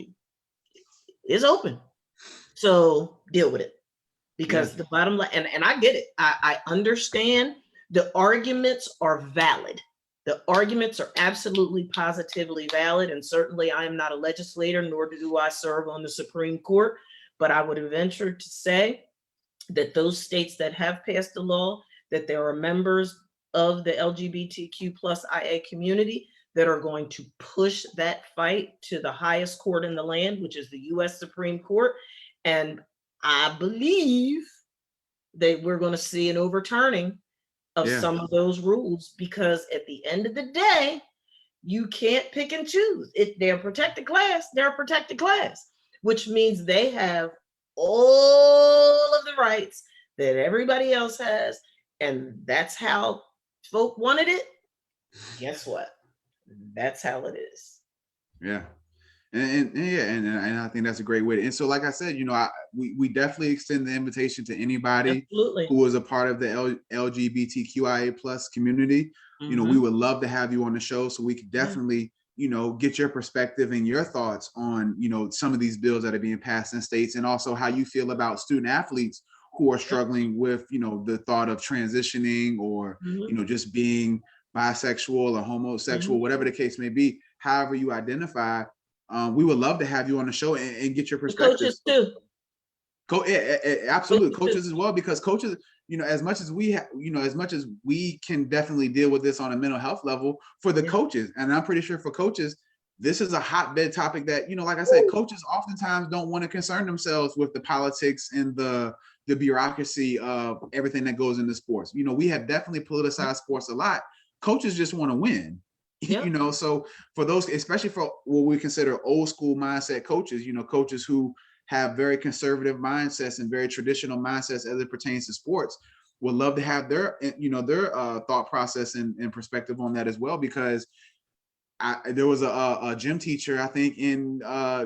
it's open. So deal with it. Because the bottom line, and I get it. I understand the arguments are valid. The arguments are absolutely positively valid. And certainly I am not a legislator, nor do I serve on the Supreme Court. But I would venture to say that those states that have passed the law, that there are members of the LGBTQ plus IA community that are going to push that fight to the highest court in the land, which is the US Supreme Court. And I believe that we're going to see an overturning of Yeah. some of those rules, because at the end of the day, you can't pick and choose. If they're a protected class, they're a protected class, which means they have all of the rights that everybody else has. And that's how folk wanted it. Guess what? That's how it is. Yeah. And yeah, and I think that's a great way to, and so like I said, we definitely extend the invitation to anybody Absolutely. who is a part of the LGBTQIA plus community. We would love to have you on the show so we could definitely, get your perspective and your thoughts on, some of these bills that are being passed in states, and also how you feel about student athletes who are struggling with, the thought of transitioning, or, just being bisexual or homosexual, whatever the case may be, however you identify. We would love to have you on the show and get your perspective. Coaches too. Absolutely, coaches as well, because coaches, as much as as much as we can definitely deal with this on a mental health level, for the coaches, and I'm pretty sure for coaches, this is a hotbed topic that, like I said, coaches oftentimes don't want to concern themselves with the politics and the bureaucracy of everything that goes into sports. We have definitely politicized sports a lot. Coaches just want to win. So for those, especially for what we consider old school mindset coaches, coaches who have very conservative mindsets and very traditional mindsets as it pertains to sports, would love to have their thought process and perspective on that as well. Because there was a gym teacher, I think in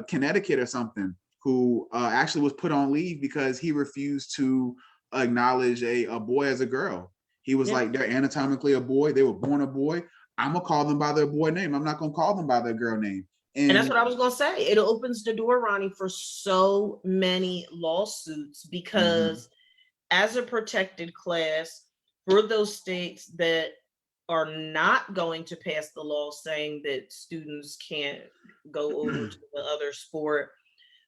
Connecticut or something, who actually was put on leave because he refused to acknowledge a boy as a girl. He was like, they're anatomically a boy. They were born a boy. I'm gonna call them by their boy name. I'm not gonna call them by their girl name. And that's what I was gonna say. It opens the door, Ronnie, for so many lawsuits, because as a protected class, for those states that are not going to pass the law saying that students can't go over to the other sport,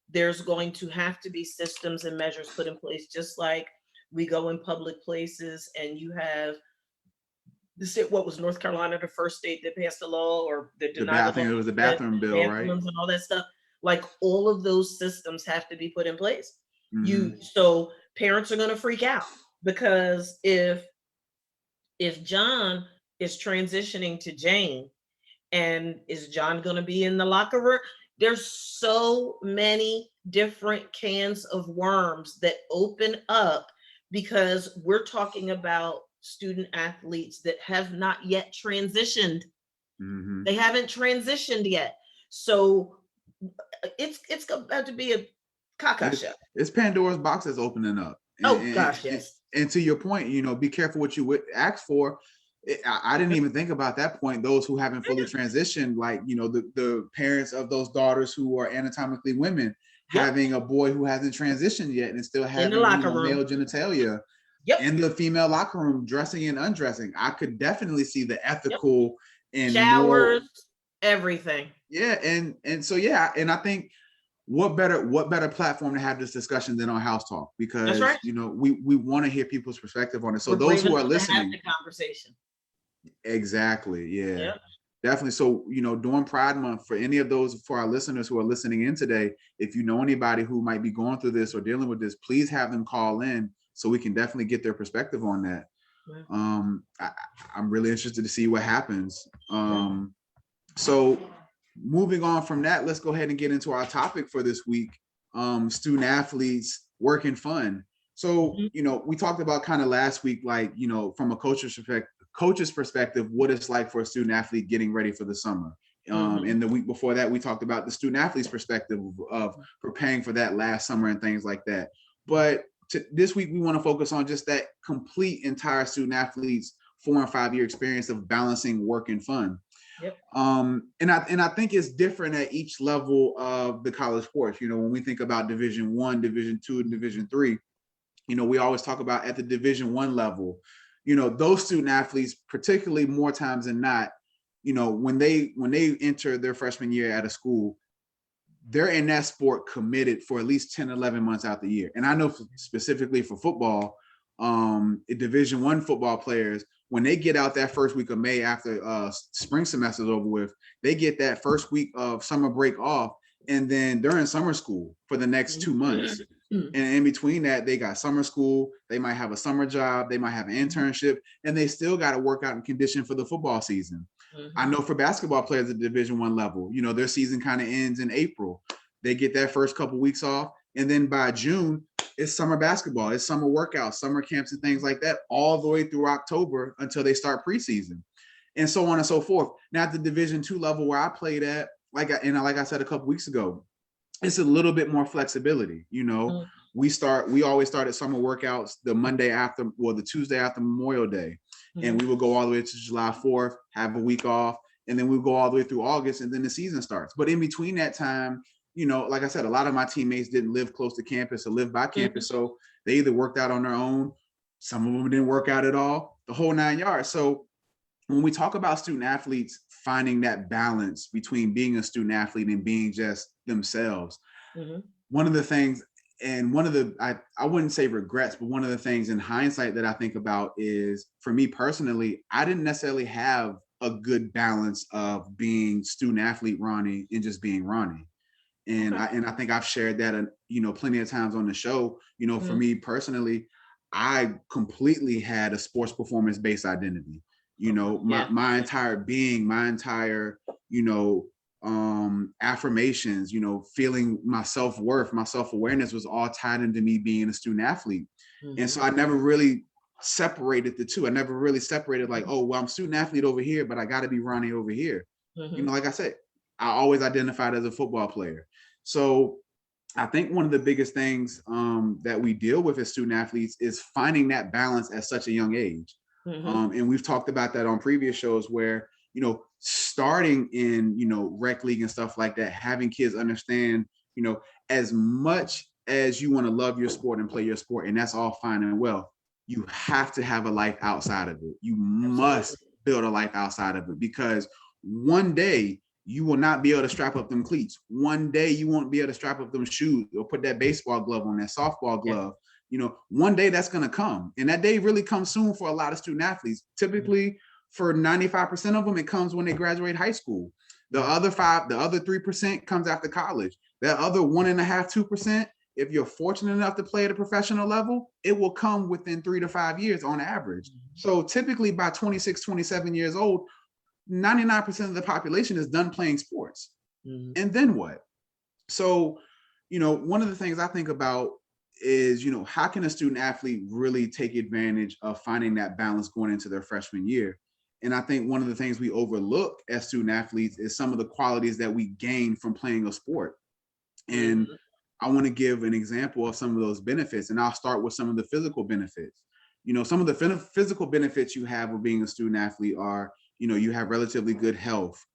there's going to have to be systems and measures put in place, just like we go in public places and you have the state, what was North Carolina the first state that passed a law or that denied I think it was the bathroom bill, right? And all that stuff. Like, all of those systems have to be put in place. Mhm. So parents are going to freak out, because if John is transitioning to Jane, and is John going to be in the locker room? There's so many different cans of worms that open up, because we're talking about student athletes that have not yet transitioned. They haven't transitioned yet. So it's about to be a caca show. It's Pandora's box that's opening up. Gosh, yes. And to your point, be careful what you would ask for. I didn't even think about that point. Those who haven't fully transitioned, like, the parents of those daughters who are anatomically women, having a boy who hasn't transitioned yet and still having male genitalia in the female locker room, dressing and undressing. I could definitely see the ethical and showers, everything. Yeah, and so and I think what better platform to have this discussion than on House Talk, because we want to hear people's perspective on it. So those who are listening, have the conversation. Exactly. Yeah. Definitely. So, during Pride Month, for any of those, for our listeners who are listening in today, if you know anybody who might be going through this or dealing with this, please have them call in so we can definitely get their perspective on that. I'm really interested to see what happens. So moving on from that, let's go ahead and get into our topic for this week. Student athletes, work and fun. So, we talked about kind of last week, like, from a coach's perspective, what it's like for a student athlete getting ready for the summer. And the week before that, we talked about the student athlete's perspective of preparing for that last summer and things like that. But this week, we want to focus on just that complete entire student athlete's 4 and 5 year experience of balancing work and fun. And I think it's different at each level of the college sports. When we think about Division I, Division II, and Division III, we always talk about at the Division I level, those student athletes, particularly more times than not, when they enter their freshman year at a school, they're in that sport committed for at least 10, 11 months out the year. And I know specifically for football, Division I football players, when they get out that first week of May after spring semester is over with, they get that first week of summer break off, and then they're in summer school for the next 2 months. And in between that, they got summer school, they might have a summer job, they might have an internship, and they still got to work out and condition for the football season. I know for basketball players at Division I level, their season kind of ends in April. They get that first couple weeks off, and then by June, it's summer basketball, it's summer workouts, summer camps, and things like that, all the way through October until they start preseason, and so on and so forth. Now at the Division II level where I played at, like I said a couple weeks ago, it's a little bit more flexibility. We always started summer workouts the Tuesday after Memorial Day, and we would go all the way to July 4th, have a week off, and then we would go all the way through August, and then the season starts. But in between that time, like I said, a lot of my teammates didn't live close to campus or live by campus, so they either worked out on their own, some of them didn't work out at all, the whole 9 yards. So when we talk about student athletes finding that balance between being a student athlete and being just themselves, one of the things, and I wouldn't say regrets, but one of the things in hindsight that I think about is, for me personally, I didn't necessarily have a good balance of being student athlete Ronnie and just being Ronnie. And I think I've shared that, plenty of times on the show. For me personally, I completely had a sports performance based identity. My entire being, my entire, affirmations, feeling my self-worth, my self-awareness was all tied into me being a student athlete. And so I never really separated the two. I never really separated like, oh, well, I'm student athlete over here, but I got to be Ronnie over here. Like I said, I always identified as a football player. So I think one of the biggest things that we deal with as student athletes is finding that balance at such a young age. And we've talked about that on previous shows where, starting in, rec league and stuff like that, having kids understand, as much as you want to love your sport and play your sport, and that's all fine and well, you have to have a life outside of it. You must build a life outside of it, because one day you will not be able to strap up them cleats. One day you won't be able to strap up them shoes or put that baseball glove on, that softball glove. One day that's going to come. And that day really comes soon for a lot of student athletes. Typically, for 95% of them, it comes when they graduate high school. The other 3% comes after college. That other 1.5%, 2%, if you're fortunate enough to play at a professional level, it will come within 3 to 5 years on average. So typically by 26, 27 years old, 99% of the population is done playing sports. And then what? So, one of the things I think about is, how can a student athlete really take advantage of finding that balance going into their freshman year? And I think one of the things we overlook as student athletes is some of the qualities that we gain from playing a sport. And I want to give an example of some of those benefits. And I'll start with some of the physical benefits. Some of the physical benefits you have of being a student athlete are, you have relatively good health.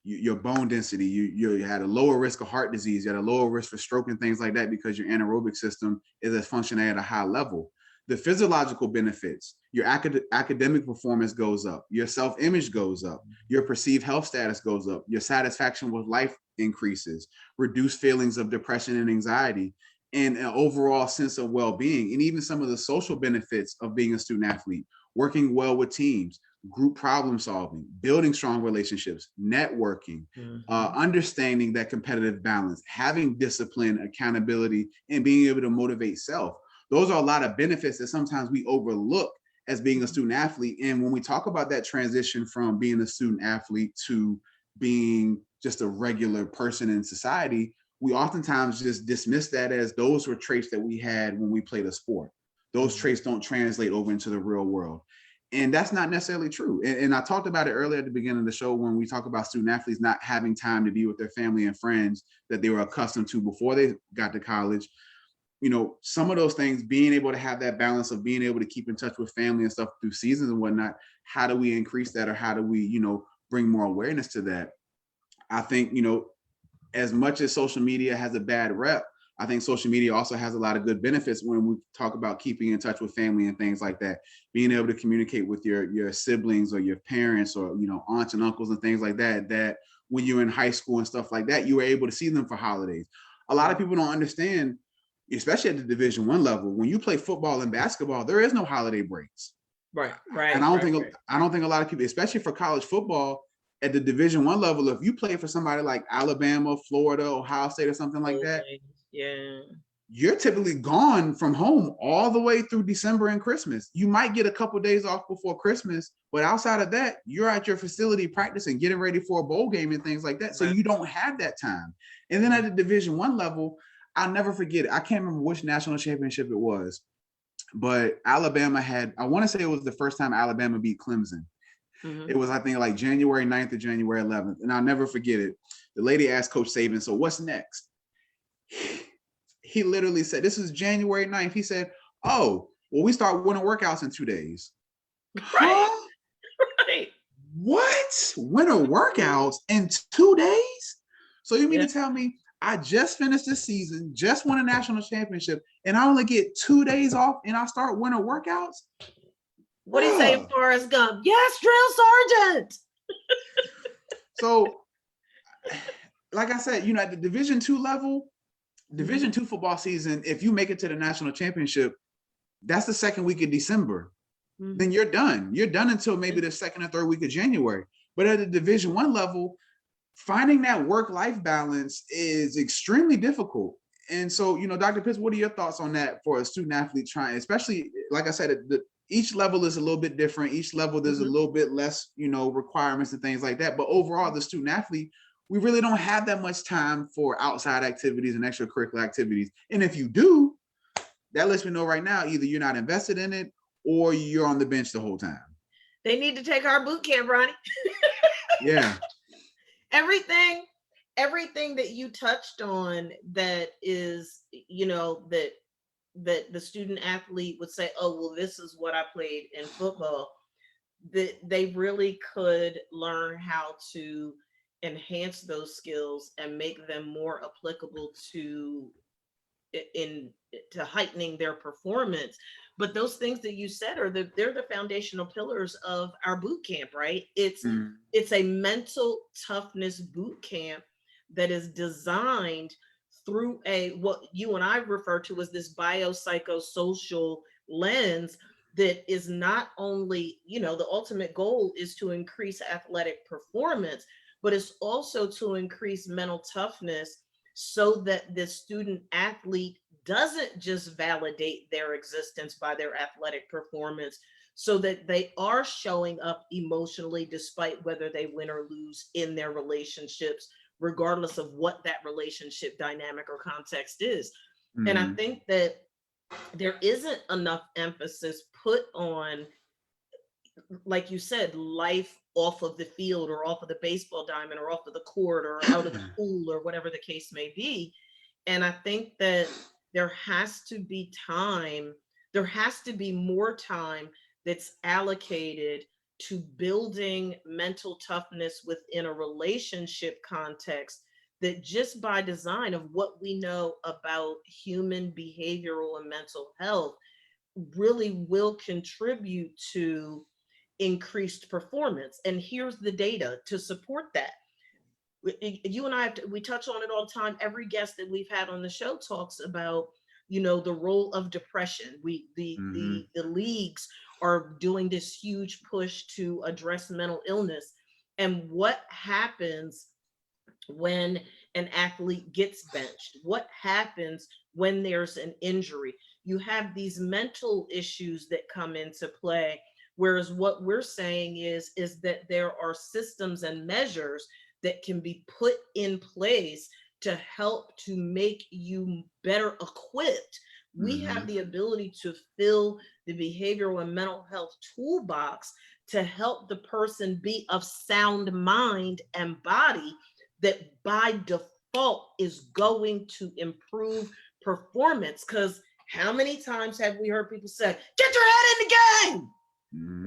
Your bone density, you had a lower risk of heart disease, you had a lower risk for stroke and things like that, because your anaerobic system is functioning at a high level. The physiological benefits, your academic performance goes up, your self-image goes up, your perceived health status goes up, your satisfaction with life increases, reduced feelings of depression and anxiety, and an overall sense of well-being. And even some of the social benefits of being a student athlete, working well with teams, group problem solving, building strong relationships, networking, understanding that competitive balance, having discipline, accountability, and being able to motivate self. Those are a lot of benefits that sometimes we overlook as being a student athlete. And when we talk about that transition from being a student athlete to being just a regular person in society, we oftentimes just dismiss that as those were traits that we had when we played a sport. Those traits don't translate over into the real world. And that's not necessarily true. And I talked about it earlier at the beginning of the show when we talk about student athletes not having time to be with their family and friends that they were accustomed to before they got to college. Some of those things, being able to have that balance of being able to keep in touch with family and stuff through seasons and whatnot, how do we increase that, or how do we, bring more awareness to that? I think, as much as social media has a bad rep, I think social media also has a lot of good benefits when we talk about keeping in touch with family and things like that. Being able to communicate with your siblings or your parents or, aunts and uncles and things like that, that when you're in high school and stuff like that, you were able to see them for holidays. A lot of people don't understand, especially at the Division I level, when you play football and basketball, there is no holiday breaks. Right. And I don't think a lot of people, especially for college football at the Division I level, if you play for somebody like Alabama, Florida, Ohio State, or something like that, you're typically gone from home all the way through December and Christmas. You might get a couple of days off before Christmas, but outside of that, you're at your facility practicing, getting ready for a bowl game and things like that. So you don't have that time. And then at the Division I level, I'll never forget it. I can't remember which national championship it was, but Alabama had, I want to say it was the first time Alabama beat Clemson. It was, I think, like January 9th or January 11th. And I'll never forget it. The lady asked Coach Saban, so what's next? He literally said, this is January 9th. He said, oh, well, we start winter workouts in 2 days. Right. Huh? Right. What? Winter workouts in 2 days? So you mean to tell me I just finished the season, just won a national championship, and I only get 2 days off and I start winter workouts? What do you say, Forrest Gump? Yes, drill sergeant. So, like I said, at the Division II level, Division II football season, if you make it to the national championship, that's the second week of December. Then you're done. You're done until maybe the second or third week of January. But at the Division I level, finding that work-life balance is extremely difficult. And so, Dr. Pitts, what are your thoughts on that for a student athlete trying, especially, like I said, each level is a little bit different. Each level, there's a little bit less, requirements and things like that. But overall, the student athlete, we really don't have that much time for outside activities and extracurricular activities. And if you do, that lets me know right now, either you're not invested in it or you're on the bench the whole time. They need to take our boot camp, Ronnie. Yeah. Everything that you touched on that is, that the student athlete would say, oh, well, this is what I played in football, that they really could learn how to enhance those skills and make them more applicable to heightening their performance. But those things that you said they're the foundational pillars of our boot camp, right? It's a mental toughness boot camp that is designed through what you and I refer to as this biopsychosocial lens that is not only, the ultimate goal is to increase athletic performance, but it's also to increase mental toughness so that the student athlete doesn't just validate their existence by their athletic performance, so that they are showing up emotionally despite whether they win or lose in their relationships, regardless of what that relationship dynamic or context is. And I think that there isn't enough emphasis put on, like you said, life off of the field or off of the baseball diamond or off of the court or out of the pool or whatever the case may be. And I think that there has to be more time that's allocated to building mental toughness within a relationship context, that just by design of what we know about human behavioral and mental health really will contribute to increased performance. And here's the data to support that. You and I we touch on it all the time. Every guest that we've had on the show talks about, the role of depression. The leagues are doing this huge push to address mental illness. And what happens when an athlete gets benched? What happens when there's an injury? You have these mental issues that come into play. Whereas what we're saying is that there are systems and measures that can be put in place to help to make you better equipped. We have the ability to fill the behavioral and mental health toolbox to help the person be of sound mind and body, that by default is going to improve performance. Because how many times have we heard people say, get your head in the game?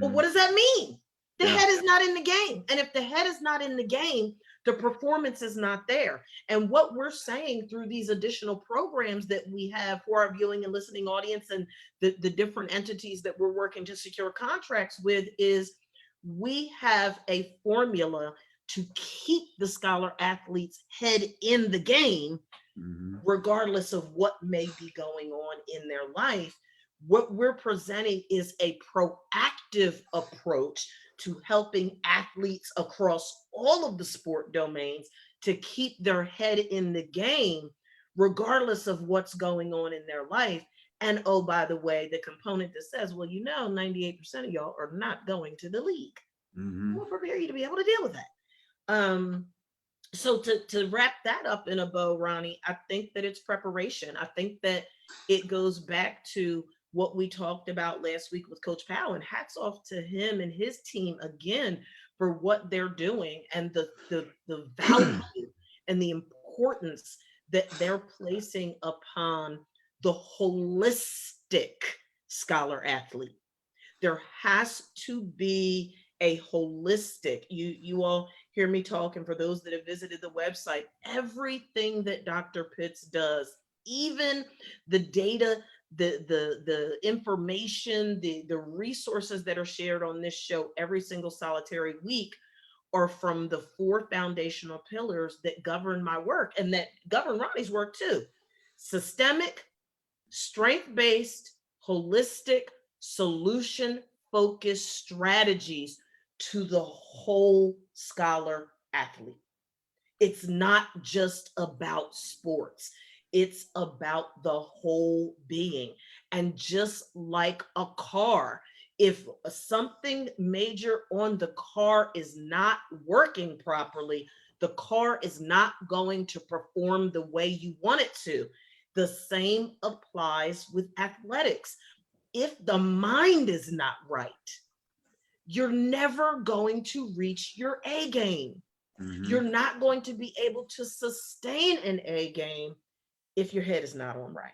Well, what does that mean? The head is not in the game. And if the head is not in the game, the performance is not there. And what we're saying through these additional programs that we have for our viewing and listening audience and the different entities that we're working to secure contracts with is we have a formula to keep the scholar athlete's head in the game, regardless of what may be going on in their life. What we're presenting is a proactive approach to helping athletes across all of the sport domains to keep their head in the game, regardless of what's going on in their life. And oh, by the way, the component that says, well, 98% of y'all are not going to the league. We'll prepare you to be able to deal with that. So to wrap that up in a bow, Ronnie, I think that it's preparation. I think that it goes back to what we talked about last week with Coach Powell, and hats off to him and his team again for what they're doing and the value and the importance that they're placing upon the holistic scholar athlete. There has to be a holistic, you all hear me talking, for those that have visited the website, everything that Dr. Pitts does, even the data, the information, the resources that are shared on this show every single solitary week are from the 4 foundational pillars that govern my work and that govern Ronnie's work too. Systemic, strength-based, holistic, solution-focused strategies to the whole scholar athlete. It's not just about sports. It's about the whole being. And just like a car, if something major on the car is not working properly, the car is not going to perform the way you want it to. The same applies with athletics. If the mind is not right, you're never going to reach your A game. You're not going to be able to sustain an A game if your head is not on right.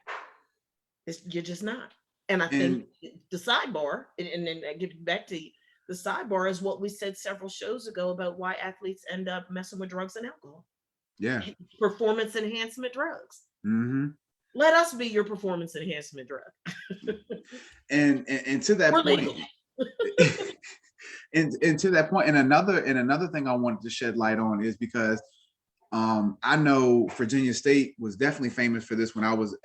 You're just not. And I think the sidebar, and then I get back to you, the sidebar is what we said several shows ago about why athletes end up messing with drugs and alcohol. Yeah. Performance enhancement drugs. Let us be your performance enhancement drug. and to that point, and to that point, and another thing I wanted to shed light on is because I know Virginia State was definitely famous for this when I was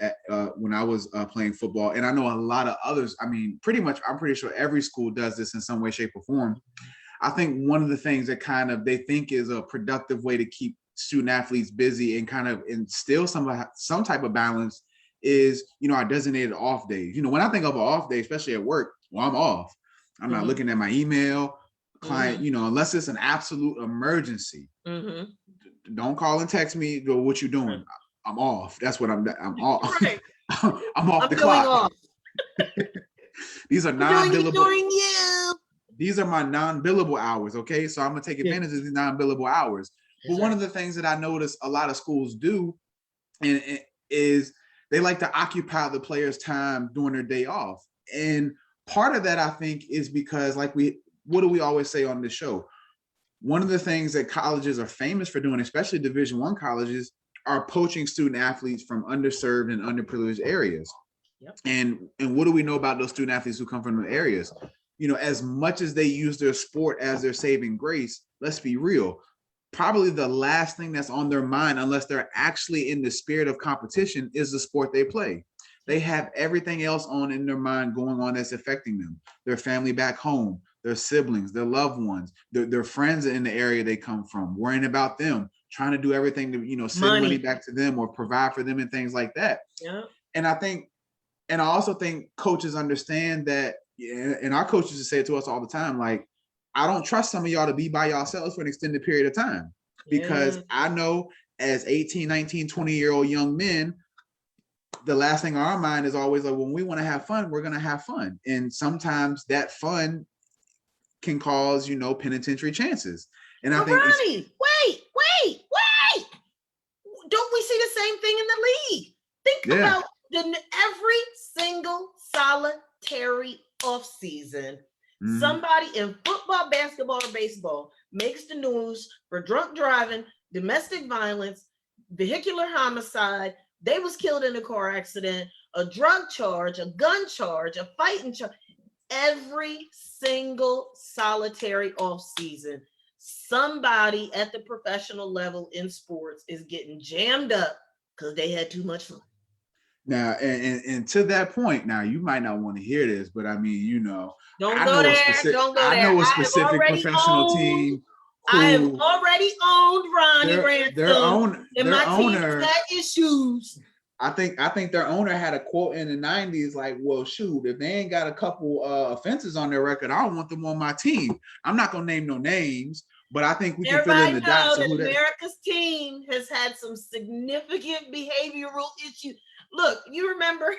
playing football, and I know a lot of others. I mean, I'm pretty sure every school does this in some way, shape, or form. I think one of the things that kind of they think is a productive way to keep student athletes busy and kind of instill some type of balance is, our designated off days. When I think of an off day, especially at work, well, I'm off. I'm not looking at my email, client, unless it's an absolute emergency. Don't call and text me, go, what you doing? I'm off. That's what I'm off. Right. I'm off the clock. These are non-billable. These are my non-billable hours, okay? So I'm gonna take advantage of these non-billable hours. But one of the things that I notice a lot of schools do is they like to occupy the players' time during their day off. And part of that, I think, is because what do we always say on this show? One of the things that colleges are famous for doing, especially Division I colleges, are poaching student athletes from underserved and underprivileged areas. And what do we know about those student athletes who come from the areas? As much as they use their sport as their saving grace, let's be real, probably the last thing that's on their mind, unless they're actually in the spirit of competition, is the sport they play. They have everything else on in their mind going on that's affecting them. Their family back home, their siblings, their loved ones, their friends in the area they come from, worrying about them, trying to do everything to, send money back to them or provide for them and things like that. And I also think coaches understand that, and our coaches say it to us all the time, like, I don't trust some of y'all to be by yourselves for an extended period of time, because I know as 18, 19, 20-year-old young men, the last thing on our mind is always like, when we want to have fun, we're going to have fun. And sometimes that fun can cause, penitentiary chances. And I think Ronnie, wait. Don't we see the same thing in the league? Think about every single solitary offseason. Somebody in football, basketball, or baseball makes the news for drunk driving, domestic violence, vehicular homicide. They was killed in a car accident, a drug charge, a gun charge, a fighting charge. Every single solitary off season, somebody at the professional level in sports is getting jammed up because they had too much fun. Now, and to that point, now you might not want to hear this, but I mean, don't go there. I know a specific professional team. I have already owned Ronnie Ransom, and my team has had issues. I think their owner had a quote in the 90s like, well, shoot, if they ain't got a couple offenses on their record, I don't want them on my team. I'm not gonna name no names, but I think we can fill in Everybody the know dots of that who that. America's team has had some significant behavioral issues. Look, you remember,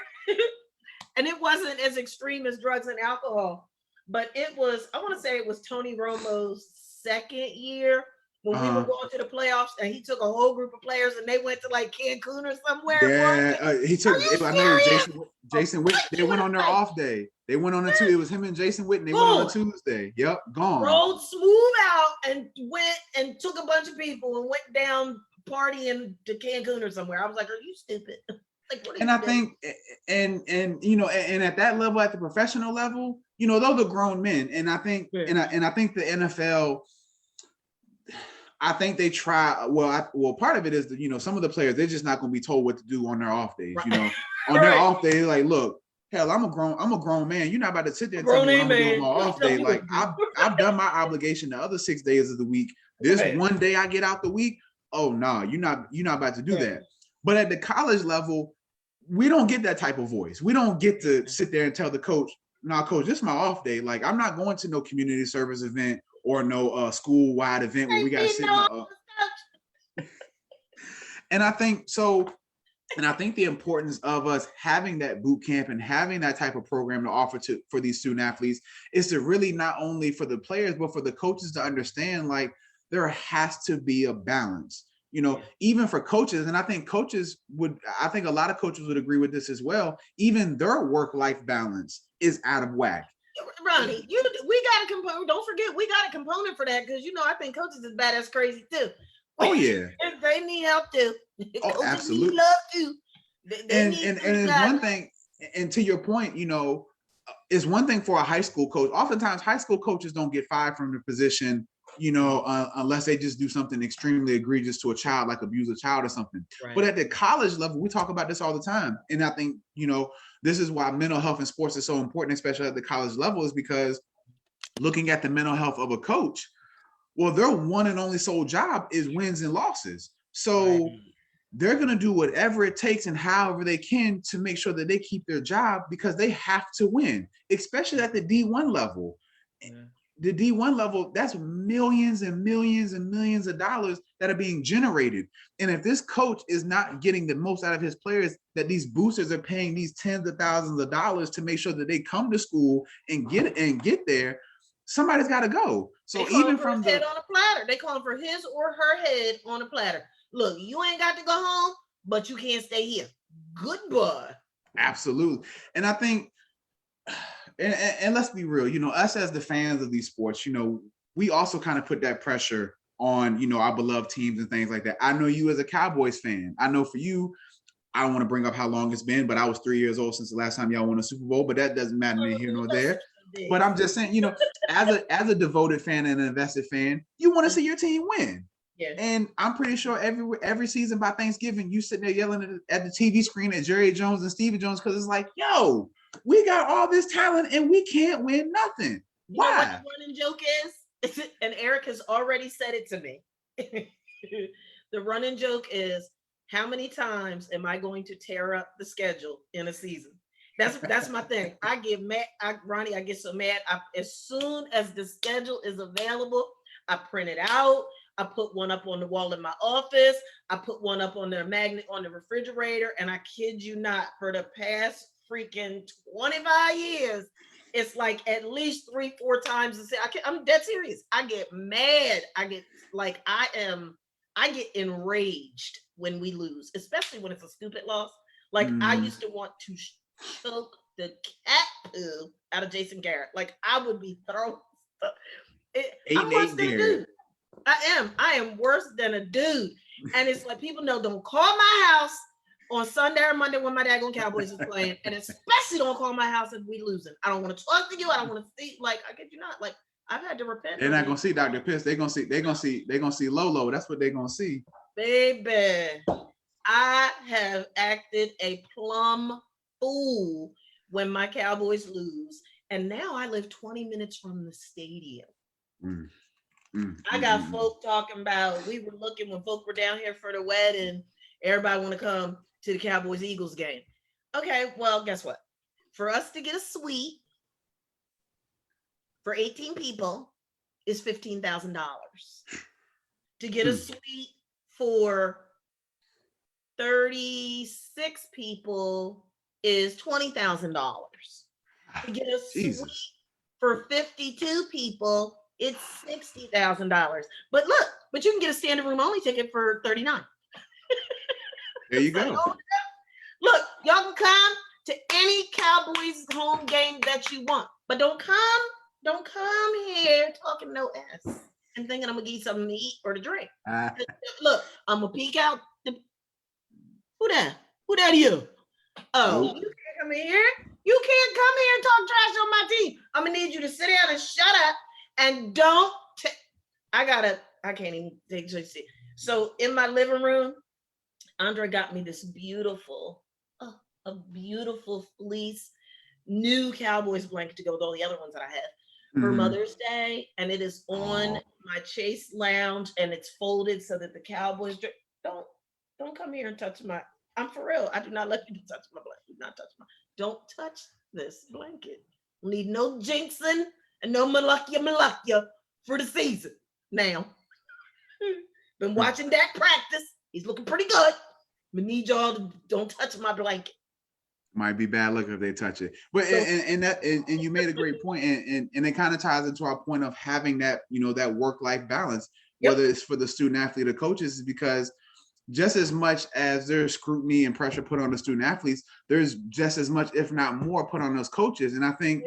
and it wasn't as extreme as drugs and alcohol, but it was, I want to say it was Tony Romo's second year when we were going to the playoffs, and he took a whole group of players and they went to like Cancun or somewhere. Yeah, he took. Are you I know it was serious? Jason Witt. They went on their off day. They went on a Tuesday. It was him and Jason Witten. They went on a Tuesday. Yep, gone. Rolled smooth out and went and took a bunch of people and went down partying to Cancun or somewhere. I was like, are you stupid? Like, what are And you I doing? think, and you know, and at that level, at the professional level, you know, those are grown men. And I think, and I think the NFL, I think they try. Well, part of it is that, you know, some of the players, they're just not going to be told what to do on their off days. You know, on their off day, like, look, hell, I'm a grown man. You're not about to sit there and tell me what I'm gonna do on my off day. Like, I've done my obligation the other 6 days of the week. This one day I get out the week. Oh no, you're not about to do that. But at the college level, we don't get that type of voice. We don't get to sit there and tell the coach, "No, coach, this is my off day. Like, I'm not going to no community service event or no school-wide event where we got to sit in the, and I think so. And I think the importance of us having that boot camp and having that type of program to offer for these student athletes is to really, not only for the players, but for the coaches to understand, like, there has to be a balance, you know, even for coaches. And I think I think a lot of coaches would agree with this as well. Even their work-life balance is out of whack. Ronnie, we got a component. Don't forget, we got a component for that, because, you know, I think coaches is badass crazy too. Oh yeah. If they need help too. Oh, absolutely. Love too. And it's one thing, and to your point, you know, it's one thing for a high school coach. Oftentimes, high school coaches don't get fired from the position, you know, unless they just do something extremely egregious to a child, like abuse a child or something. Right. But at the college level, we talk about this all the time. And I think, you know, this is why mental health in sports is so important, especially at the college level, is because looking at the mental health of a coach, well, their one and only sole job is wins and losses. So they're going to do whatever it takes and however they can to make sure that they keep their job, because they have to win, especially at the D1 level. The D1 level, that's millions and millions and millions of dollars that are being generated. And if this coach is not getting the most out of his players, that these boosters are paying these tens of thousands of dollars to make sure that they come to school and get there, somebody's got to go. So even from the head on a platter, they call for his or her head on a platter. Look, you ain't got to go home, but you can't stay here. Goodbye. Absolutely. And I think, and let's be real, you know, us as the fans of these sports, you know, we also kind of put that pressure on, you know, our beloved teams and things like that. I know you as a Cowboys fan. I know for you, I don't want to bring up how long it's been, but I was 3 years old since the last time y'all won a Super Bowl, but that doesn't matter neither here nor there. But I'm just saying, you know, as a devoted fan and an invested fan, you want to see your team win. Yeah. And I'm pretty sure every season by Thanksgiving, you sitting there yelling at the TV screen at Jerry Jones and Stevie Jones, because it's like, yo, we got all this talent and we can't win nothing. Why? You know what the running joke is? And Eric has already said it to me. The running joke is, how many times am I going to tear up the schedule in a season? That's my thing. I get mad, Ronnie. I get so mad. As soon as the schedule is available, I print it out. I put one up on the wall in my office. I put one up on the magnet on the refrigerator. And I kid you not, for the past freaking 25 years, it's like at least 3-4 times a day. I'm dead serious. I get mad. I get like, I get enraged when we lose, especially when it's a stupid loss. Like I used to want to choke the cat poo out of Jason Garrett. Like I would be throwing stuff. I'm worse than a dude. I am worse than a dude. And it's like, people know, don't call my house on Sunday or Monday when my daggone Cowboys is playing. And especially don't call my house if we losing. I don't want to talk to you. I don't want to see, like, I get you not. Like, I've had to repent. They're not gonna see Dr. Piss. They're gonna see Lolo. That's what they're gonna see. Baby, I have acted a plumb fool when my Cowboys lose. And now I live 20 minutes from the stadium. I got folk talking about, we were looking when folk were down here for the wedding, everybody want to come. to the Cowboys Eagles game. Okay, well, guess what? For us to get a suite for 18 people is $15,000. To get a suite for 36 people is $20,000. To get a suite Jesus. for 52 people, it's $60,000. But look, but you can get a standing room only ticket for 39. There you So, go. look, y'all can come to any Cowboys home game that you want, but don't come here talking no S and thinking I'm gonna give you something to eat or to drink. Ah, Look, I'm gonna peek out. Who that? Who that you? Oh, nope. you can't come in here. You can't come here and talk trash on my team. I'm gonna need you to sit down and shut up and don't. I can't even take it. So in my living room, Andre got me this beautiful, a beautiful fleece new Cowboys blanket to go with all the other ones that I have for Mother's Day, and it is on my Chase lounge, and it's folded so that the Cowboys don't come here and touch my. I'm for real. I do not let you touch my blanket. Do not touch my. Don't touch this blanket. Need no jinxing and no malakya for the season. Now, been watching Dak practice. He's looking pretty good. We need y'all to don't touch my blanket. Might be bad luck if they touch it. But So, and you made a great point, and it kind of ties into our point of having that, that work-life balance, whether it's for the student athlete or coaches, is because just as much as there's scrutiny and pressure put on the student athletes, there's just as much, if not more, put on those coaches. And I think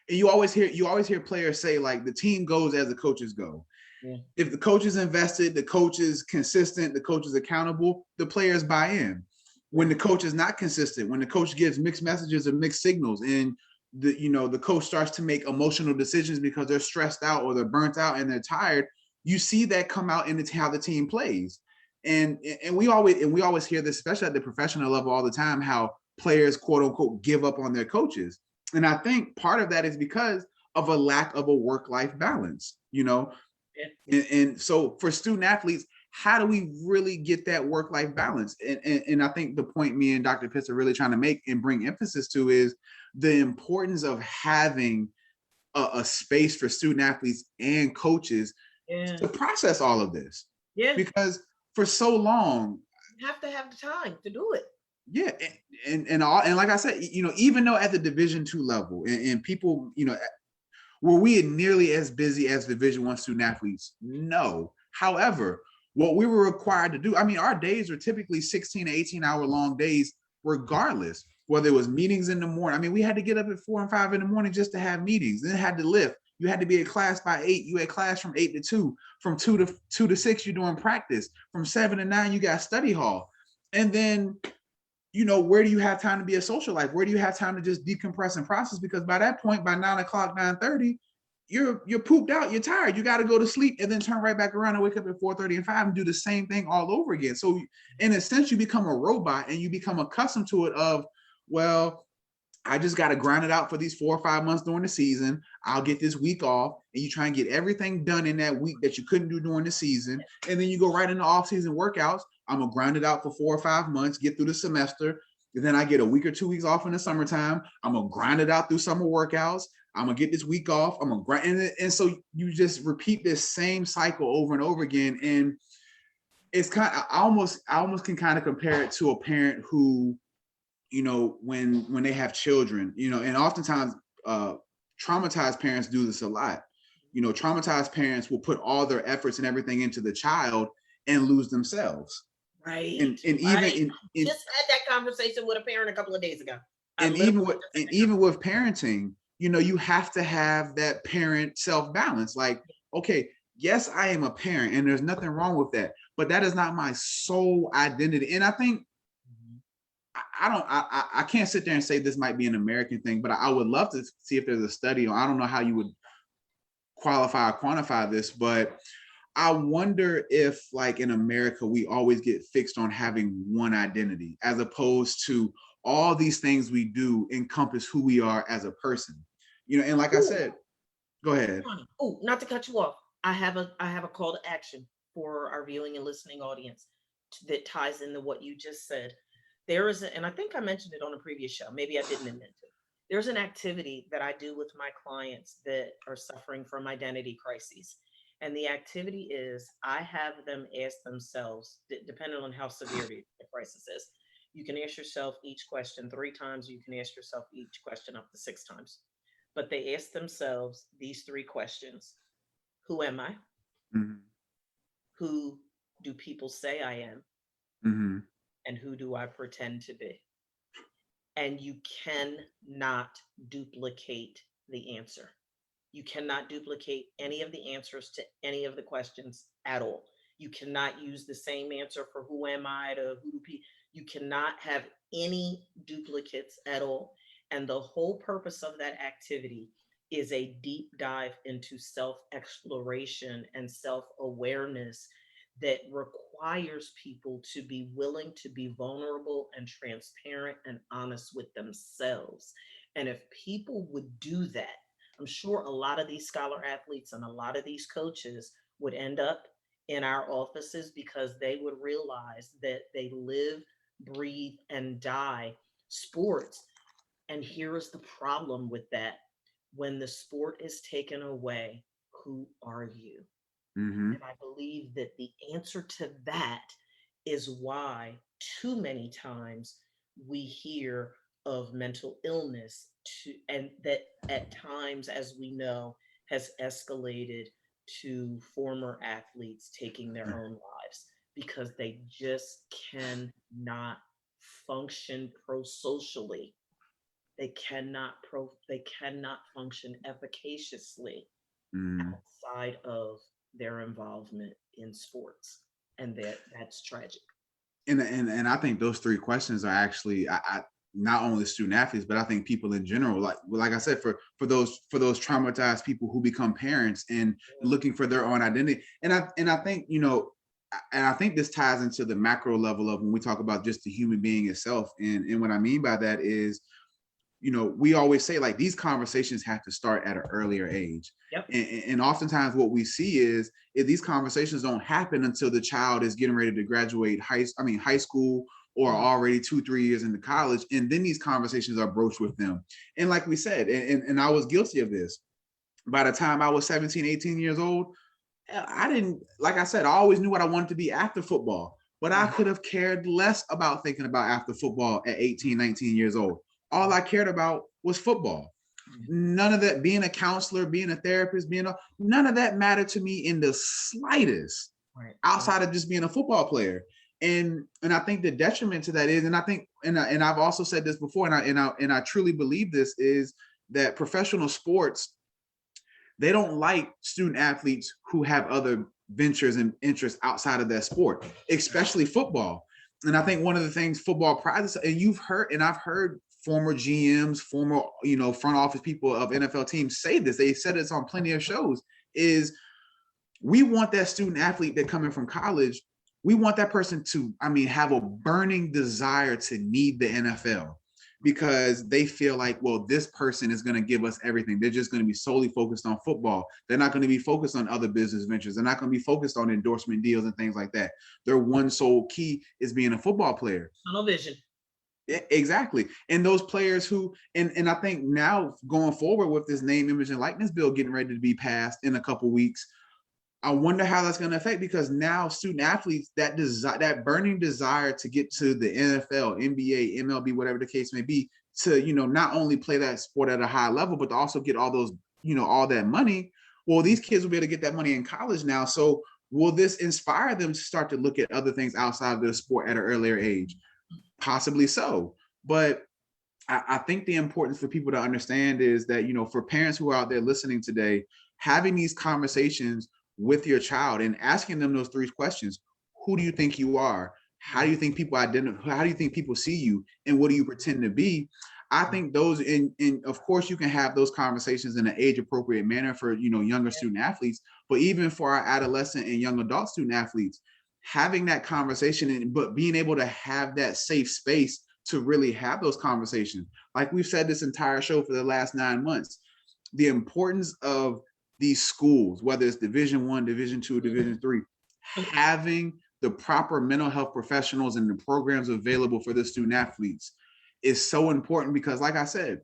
and you always hear players say, like, the team goes as the coaches go. Yeah. If the coach is invested, the coach is consistent, the coach is accountable, the players buy in. When the coach is not consistent, when the coach gives mixed messages or mixed signals, and the coach starts to make emotional decisions because they're stressed out or they're burnt out and they're tired, you see that come out in how the team plays. And we always hear this, especially at the professional level, all the time, how players, quote unquote, give up on their coaches. And I think part of that is because of a lack of a work-life balance, and so for student athletes, how do we really get that work-life balance? And I think the point me and Dr. Pitts are really trying to make and bring emphasis to is the importance of having a space for student athletes and coaches to process all of this. Yeah. Because for so long, you have to have the time to do it. Yeah, and like I said, even though at the Division II level, and people, were we nearly as busy as Division I student athletes? No. However, what we were required to do, our days were typically 16 to 18-hour long days, regardless, whether it was meetings in the morning. We had to get up at 4 and 5 in the morning just to have meetings. Then had to lift. You had to be at class by 8. You had class from 8 to 2. From 2 to 6, you're doing practice. From 7 to 9, you got study hall. And then, where do you have time to be a social life? Where do you have time to just decompress and process? Because by that point, by 9 o'clock, 9:30, you're pooped out, you're tired, you got to go to sleep, and then turn right back around and wake up at 4:30 and 5 and do the same thing all over again. So in a sense, you become a robot and you become accustomed to it of, well, I just got to grind it out for these 4 or 5 months during the season. I'll get this week off, and you try and get everything done in that week that you couldn't do during the season. And then you go right into off-season workouts. I'm going to grind it out for 4 or 5 months, get through the semester. And then I get a week or 2 weeks off in the summertime. I'm going to grind it out through summer workouts. I'm going to get this week off. I'm going to grind it. And so you just repeat this same cycle over and over again. And it's I almost can kind of compare it to a parent who, when they have children, and oftentimes traumatized parents do this a lot. Traumatized parents will put all their efforts and everything into the child and lose themselves. Right. And even just had that conversation with a parent a couple of days ago. And even with parenting, you have to have that parent self-balance. Like, okay, yes, I am a parent and there's nothing wrong with that, but that is not my sole identity. And I think I can't sit there and say this might be an American thing, but I would love to see if there's a study, or I don't know how you would qualify or quantify this, but I wonder if, like, in America, we always get fixed on having one identity as opposed to all these things we do encompass who we are as a person. And like I said, go ahead. Oh, not to cut you off. I have a call to action for our viewing and listening audience. that ties into what you just said. There is, and I think I mentioned it on a previous show. Maybe I didn't admit it. There's an activity that I do with my clients that are suffering from identity crises. And the activity is I have them ask themselves, depending on how severe the crisis is, you can ask yourself each question 3 times. You can ask yourself each question up to 6 times. But they ask themselves these 3 questions: Who am I? Mm-hmm. Who do people say I am? Mm-hmm. And who do I pretend to be? And you cannot duplicate the answer. You cannot duplicate any of the answers to any of the questions at all. You cannot use the same answer for who am I to who do people. You cannot have any duplicates at all. And the whole purpose of that activity is a deep dive into self exploration and self awareness that requires people to be willing to be vulnerable and transparent and honest with themselves. And if people would do that, I'm sure a lot of these scholar athletes and a lot of these coaches would end up in our offices because they would realize that they live, breathe, and die sports. And here is the problem with that: when the sport is taken away, who are you? Mm-hmm. And I believe that the answer to that is why too many times we hear of mental illness and that at times, as we know, has escalated to former athletes taking their own lives because they just cannot function pro-socially. They cannot function efficaciously Mm-hmm. outside of their involvement in sports, and that's tragic. And I think those 3 questions are actually I not only student athletes, but I think people in general, like I said, for those traumatized people who become parents and looking for their own identity. And I think, and I think this ties into the macro level of when we talk about just the human being itself. And what I mean by that is, we always say like these conversations have to start at an earlier age. Yep. And oftentimes what we see is these conversations don't happen until the child is getting ready to graduate high school or already 2-3 years into college. And then these conversations are broached with them. And like we said, and I was guilty of this. By the time I was 17, 18 years old, I didn't, like I said, I always knew what I wanted to be after football, but I could have cared less about thinking about after football at 18, 19 years old. All I cared about was football. None of that, being a counselor, being a therapist, none of that mattered to me in the slightest, Right. outside of just being a football player. And I think the detriment to that is, and I think, and I've also said this before, and I truly believe this, is that professional sports, they don't like student athletes who have other ventures and interests outside of that sport, especially football. And I think one of the things football prides, and I've heard former GMs, former, front office people of NFL teams say this. They said this on plenty of shows, is we want that student athlete that coming from college, we want that person to, have a burning desire to need the NFL, because they feel like, well, this person is going to give us everything. They're just going to be solely focused on football. They're not going to be focused on other business ventures. They're not going to be focused on endorsement deals and things like that. Their one sole key is being a football player. Tunnel vision. Exactly. And those players who, and I think now going forward with this name, image, and likeness bill getting ready to be passed in a couple weeks, I wonder how that's going to affect, because now student athletes, that burning desire to get to the NFL, NBA, MLB, whatever the case may be, to, not only play that sport at a high level, but to also get all those, all that money. Well, these kids will be able to get that money in college now. So will this inspire them to start to look at other things outside of the sport at an earlier age? Possibly so. But I think the importance for people to understand is that, for parents who are out there listening today, having these conversations with your child and asking them those 3 questions: who do you think you are? How do you think people identify? How do you think people see you? And what do you pretend to be? I think those, and of course you can have those conversations in an age appropriate manner for, younger student athletes, but even for our adolescent and young adult student athletes, having that conversation, but being able to have that safe space to really have those conversations. Like we've said this entire show for the last 9 months, the importance of these schools, whether it's Division I, Division II, Division III, having the proper mental health professionals and the programs available for the student athletes is so important, because like I said,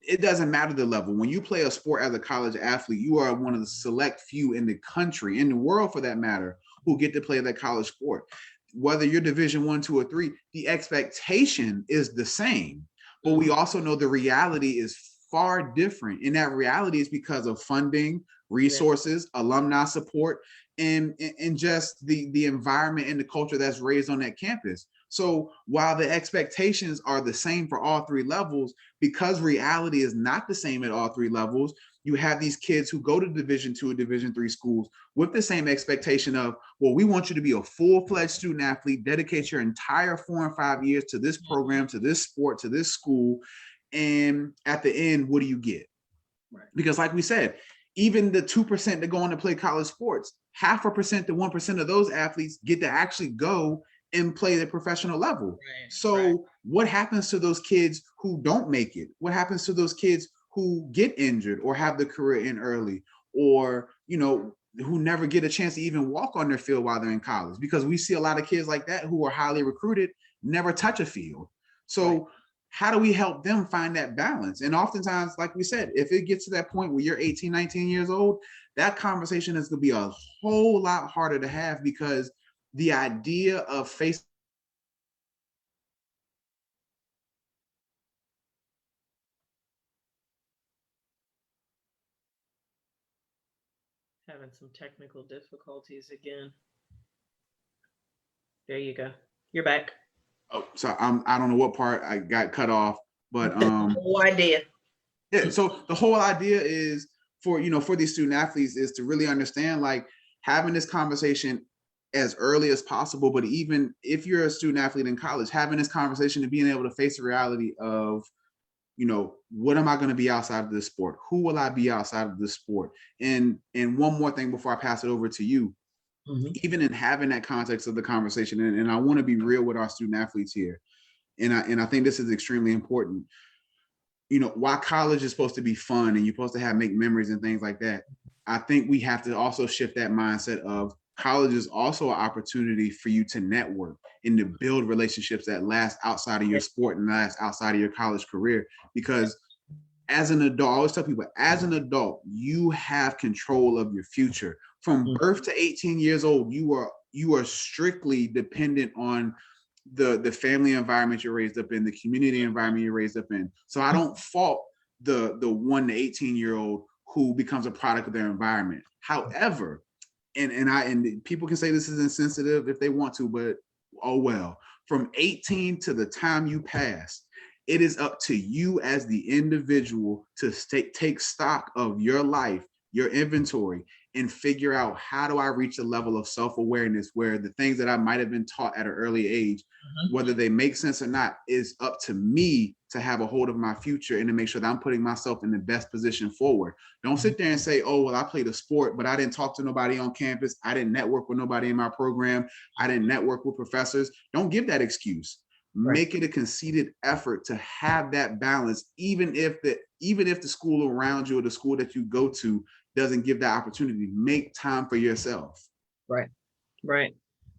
it doesn't matter the level. When you play a sport as a college athlete, you are one of the select few in the country, in the world for that matter, who get to play that college sport. Whether you're Division 1, 2, or 3, the expectation is the same. But we also know the reality is far different. And that reality is because of funding, resources, alumni support, and just the environment and the culture that's raised on that campus. So while the expectations are the same for all three levels, because reality is not the same at all three levels, you have these kids who go to Division 2 or Division 3 schools with the same expectation of, well, we want you to be a full-fledged student athlete, dedicate your entire 4 and 5 years to this program, to this sport, to this school. And at the end, what do you get? Right. Because like we said, even the 2% that go on to play college sports, 0.5% to 1% of those athletes get to actually go and play the professional level. Right, so what happens to those kids who don't make it? What happens to those kids who get injured or have the career in early, or, you know, who never get a chance to even walk on their field while they're in college? Because we see a lot of kids like that who are highly recruited, never touch a field. So how do we help them find that balance? And oftentimes, like we said, if it gets to that point where you're 18, 19 years old, that conversation is going to be a whole lot harder to have, because the idea of facing having some technical difficulties again. There you go. You're back. Oh, so I don't know what part I got cut off, but the whole idea. Yeah, so the whole idea is for, you know, for these student athletes is to really understand, like, having this conversation as early as possible. But even if you're a student athlete in college, having this conversation and being able to face the reality of, you know, what am I going to be outside of this sport? Who will I be outside of this sport? And one more thing before I pass it over to you, even in having that context of the conversation, and I want to be real with our student athletes here, and I think this is extremely important. You know, while college is supposed to be fun and you're supposed to make memories and things like that, I think we have to also shift that mindset of college is also an opportunity for you to network and to build relationships that last outside of your sport and last outside of your college career. Because as an adult, I always tell people, as an adult, you have control of your future. From birth to 18 years old, you are strictly dependent on the family environment you're raised up in, the community environment you're raised up in. So I don't fault the 1 to 18-year-old who becomes a product of their environment. However, and people can say this is insensitive if they want to, but oh well. From 18 to the time you pass, it is up to you as the individual to take stock of your life, your inventory, and figure out, how do I reach a level of self-awareness where the things that I might have been taught at an early age, whether they make sense or not, is up to me to have a hold of my future and to make sure that I'm putting myself in the best position forward. Don't sit there and say, oh, well, I played a sport, but I didn't talk to nobody on campus. I didn't network with nobody in my program. I didn't network with professors. Don't give that excuse. Make it a conceited effort to have that balance, even if the school around you or the school that you go to doesn't give that opportunity. Make time for yourself. Right.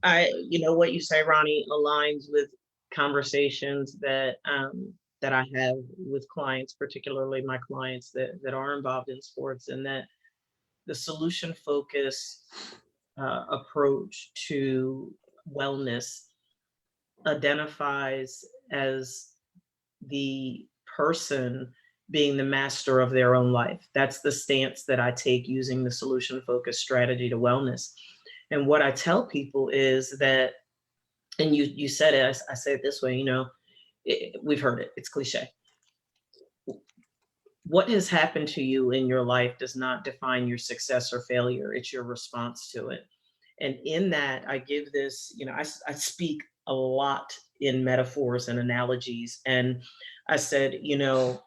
You know, what you say, Ronnie, aligns with conversations that I have with clients, particularly my clients that are involved in sports, and that the solution focus approach to wellness identifies as the person being the master of their own life. That's the stance that I take using the solution focused strategy to wellness. And what I tell people is that, and you said it, I say it this way, you know, we've heard it, it's cliche. What has happened to you in your life does not define your success or failure. It's your response to it. And in that, I give this, you know, I speak a lot in metaphors and analogies. And I said, you know,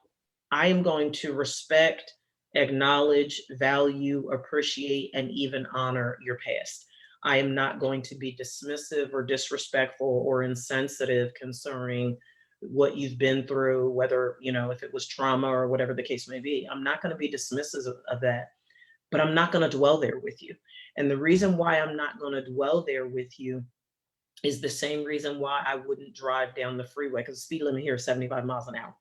I am going to respect, acknowledge, value, appreciate, and even honor your past. I am not going to be dismissive or disrespectful or insensitive concerning what you've been through, whether, you know, if it was trauma or whatever the case may be. I'm not going to be dismissive of that, but I'm not going to dwell there with you. And the reason why I'm not going to dwell there with you is the same reason why I wouldn't drive down the freeway, because the speed limit here is 75 miles an hour.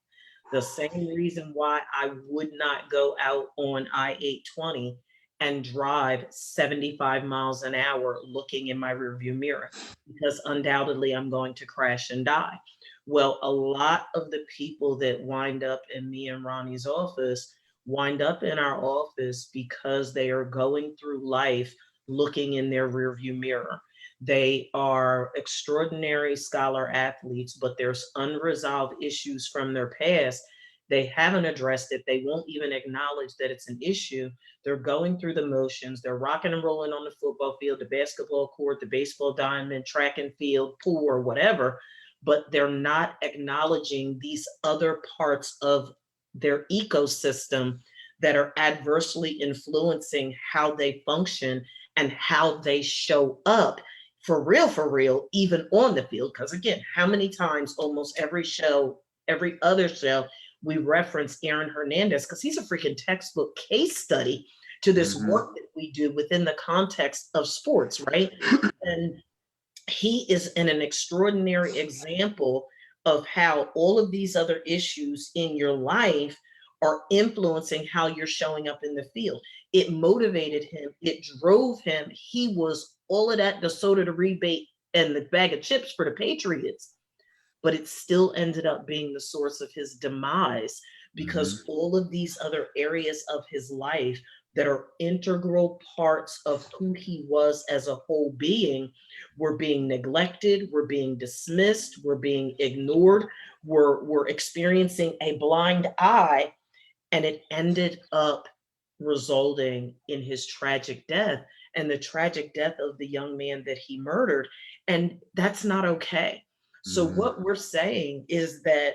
The same reason why I would not go out on I-820 and drive 75 miles an hour looking in my rearview mirror, because undoubtedly I'm going to crash and die. Well, a lot of the people that wind up in me and Ronnie's office wind up in our office because they are going through life looking in their rearview mirror. They are extraordinary scholar athletes, but there's unresolved issues from their past. They haven't addressed it. They won't even acknowledge that it's an issue. They're going through the motions. They're rocking and rolling on the football field, the basketball court, the baseball diamond, track and field, pool, or whatever, but they're not acknowledging these other parts of their ecosystem that are adversely influencing how they function and how they show up for real, even on the field. Because again, how many times almost every show, every other show, we reference Aaron Hernandez because he's a freaking textbook case study to this work that we do within the context of sports, right? And he is an extraordinary example of how all of these other issues in your life are influencing how you're showing up in the field. It motivated him. It drove him. He was all of that, the soda, the rebate, and the bag of chips for the Patriots, but it still ended up being the source of his demise because all of these other areas of his life that are integral parts of who he was as a whole being were being neglected, were being dismissed, were being ignored, were experiencing a blind eye, and it ended up resulting in his tragic death and the tragic death of the young man that he murdered. And that's not okay. So what we're saying is that,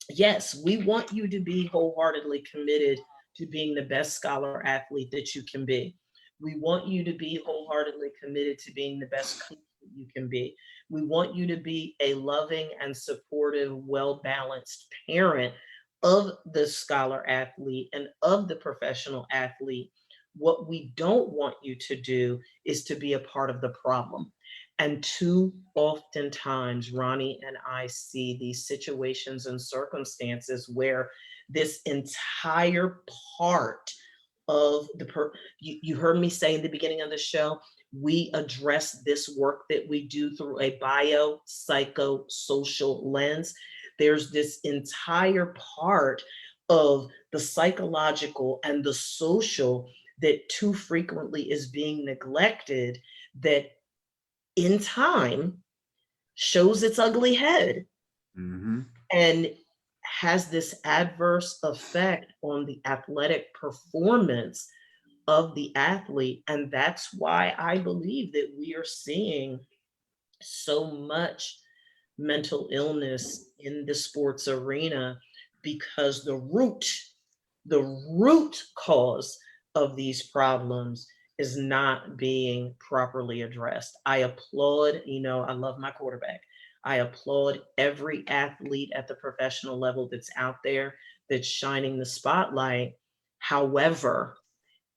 yes, we want you to be wholeheartedly committed to being the best scholar athlete that you can be. We want you to be wholeheartedly committed to being the best coach that you can be. We want you to be a loving and supportive, well-balanced parent of the scholar athlete and of the professional athlete. What we don't want you to do is to be a part of the problem. And too oftentimes, Ronnie and I see these situations and circumstances where this entire part of you heard me say in the beginning of the show, we address this work that we do through a biopsychosocial lens. There's this entire part of the psychological and the social that too frequently is being neglected, that in time shows its ugly head and has this adverse effect on the athletic performance of the athlete. And that's why I believe that we are seeing so much mental illness in the sports arena, because the root cause of these problems is not being properly addressed. I applaud, I love my quarterback. I applaud every athlete at the professional level that's out there that's shining the spotlight. However,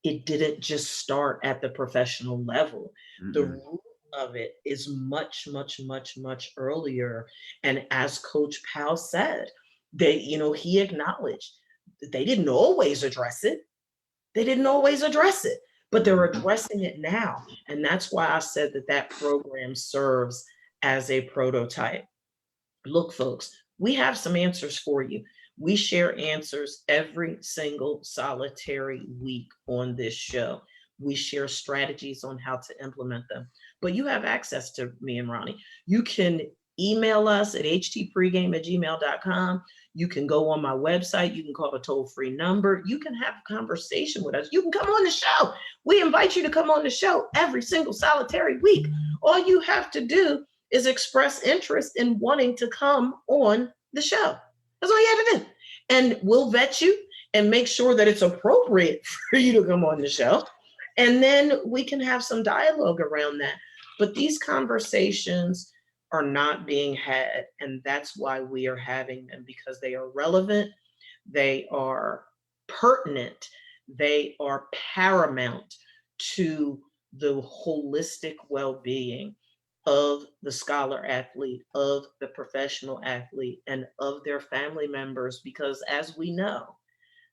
it didn't just start at the professional level. The root of it is much, much, much, much earlier. And as Coach Powell said, he acknowledged that they didn't always address it. They didn't always address it, but they're addressing it now. And that's why I said that program serves as a prototype. Look, folks, we have some answers for you. We share answers every single solitary week on this show. We share strategies on how to implement them. But you have access to me and Ronnie. You can email us at htpregame@gmail.com. You can go on my website. You can call a toll-free number. You can have a conversation with us. You can come on the show. We invite you to come on the show every single solitary week. All you have to do is express interest in wanting to come on the show. That's all you have to do. And we'll vet you and make sure that it's appropriate for you to come on the show. And then we can have some dialogue around that. But these conversations are not being had. And that's why we are having them, because they are relevant, they are pertinent, they are paramount to the holistic well-being of the scholar athlete, of the professional athlete, and of their family members, because as we know,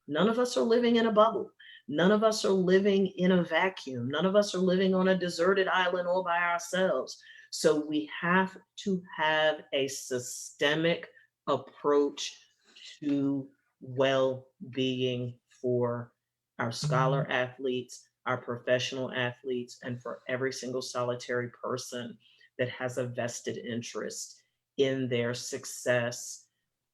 none of us are living in a bubble. None of us are living in a vacuum. None of us are living on a deserted island all by ourselves. So we have to have a systemic approach to well-being for our scholar athletes, our professional athletes, and for every single solitary person that has a vested interest in their success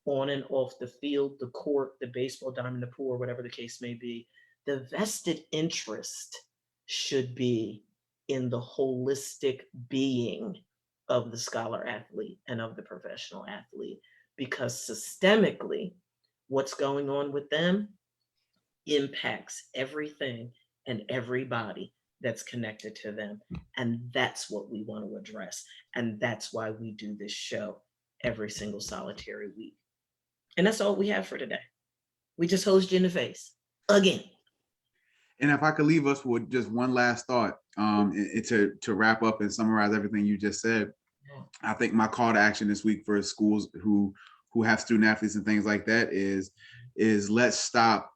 on and off the field, the court, the baseball diamond, the pool, or whatever the case may be. The vested interest should be in the holistic being of the scholar athlete and of the professional athlete, because systemically, what's going on with them impacts everything and everybody that's connected to them. And that's what we want to address. And that's why we do this show every single solitary week. And that's all we have for today. We just hosed you in the face again. And if I could leave us with just one last thought, to wrap up and summarize everything you just said, I think my call to action this week for schools who have student athletes and things like that is let's stop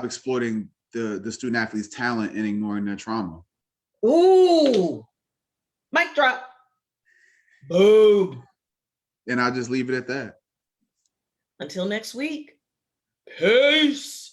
exploiting the student athletes' talent and ignoring their trauma. Ooh, mic drop. Boom. And I'll just leave it at that. Until next week. Peace.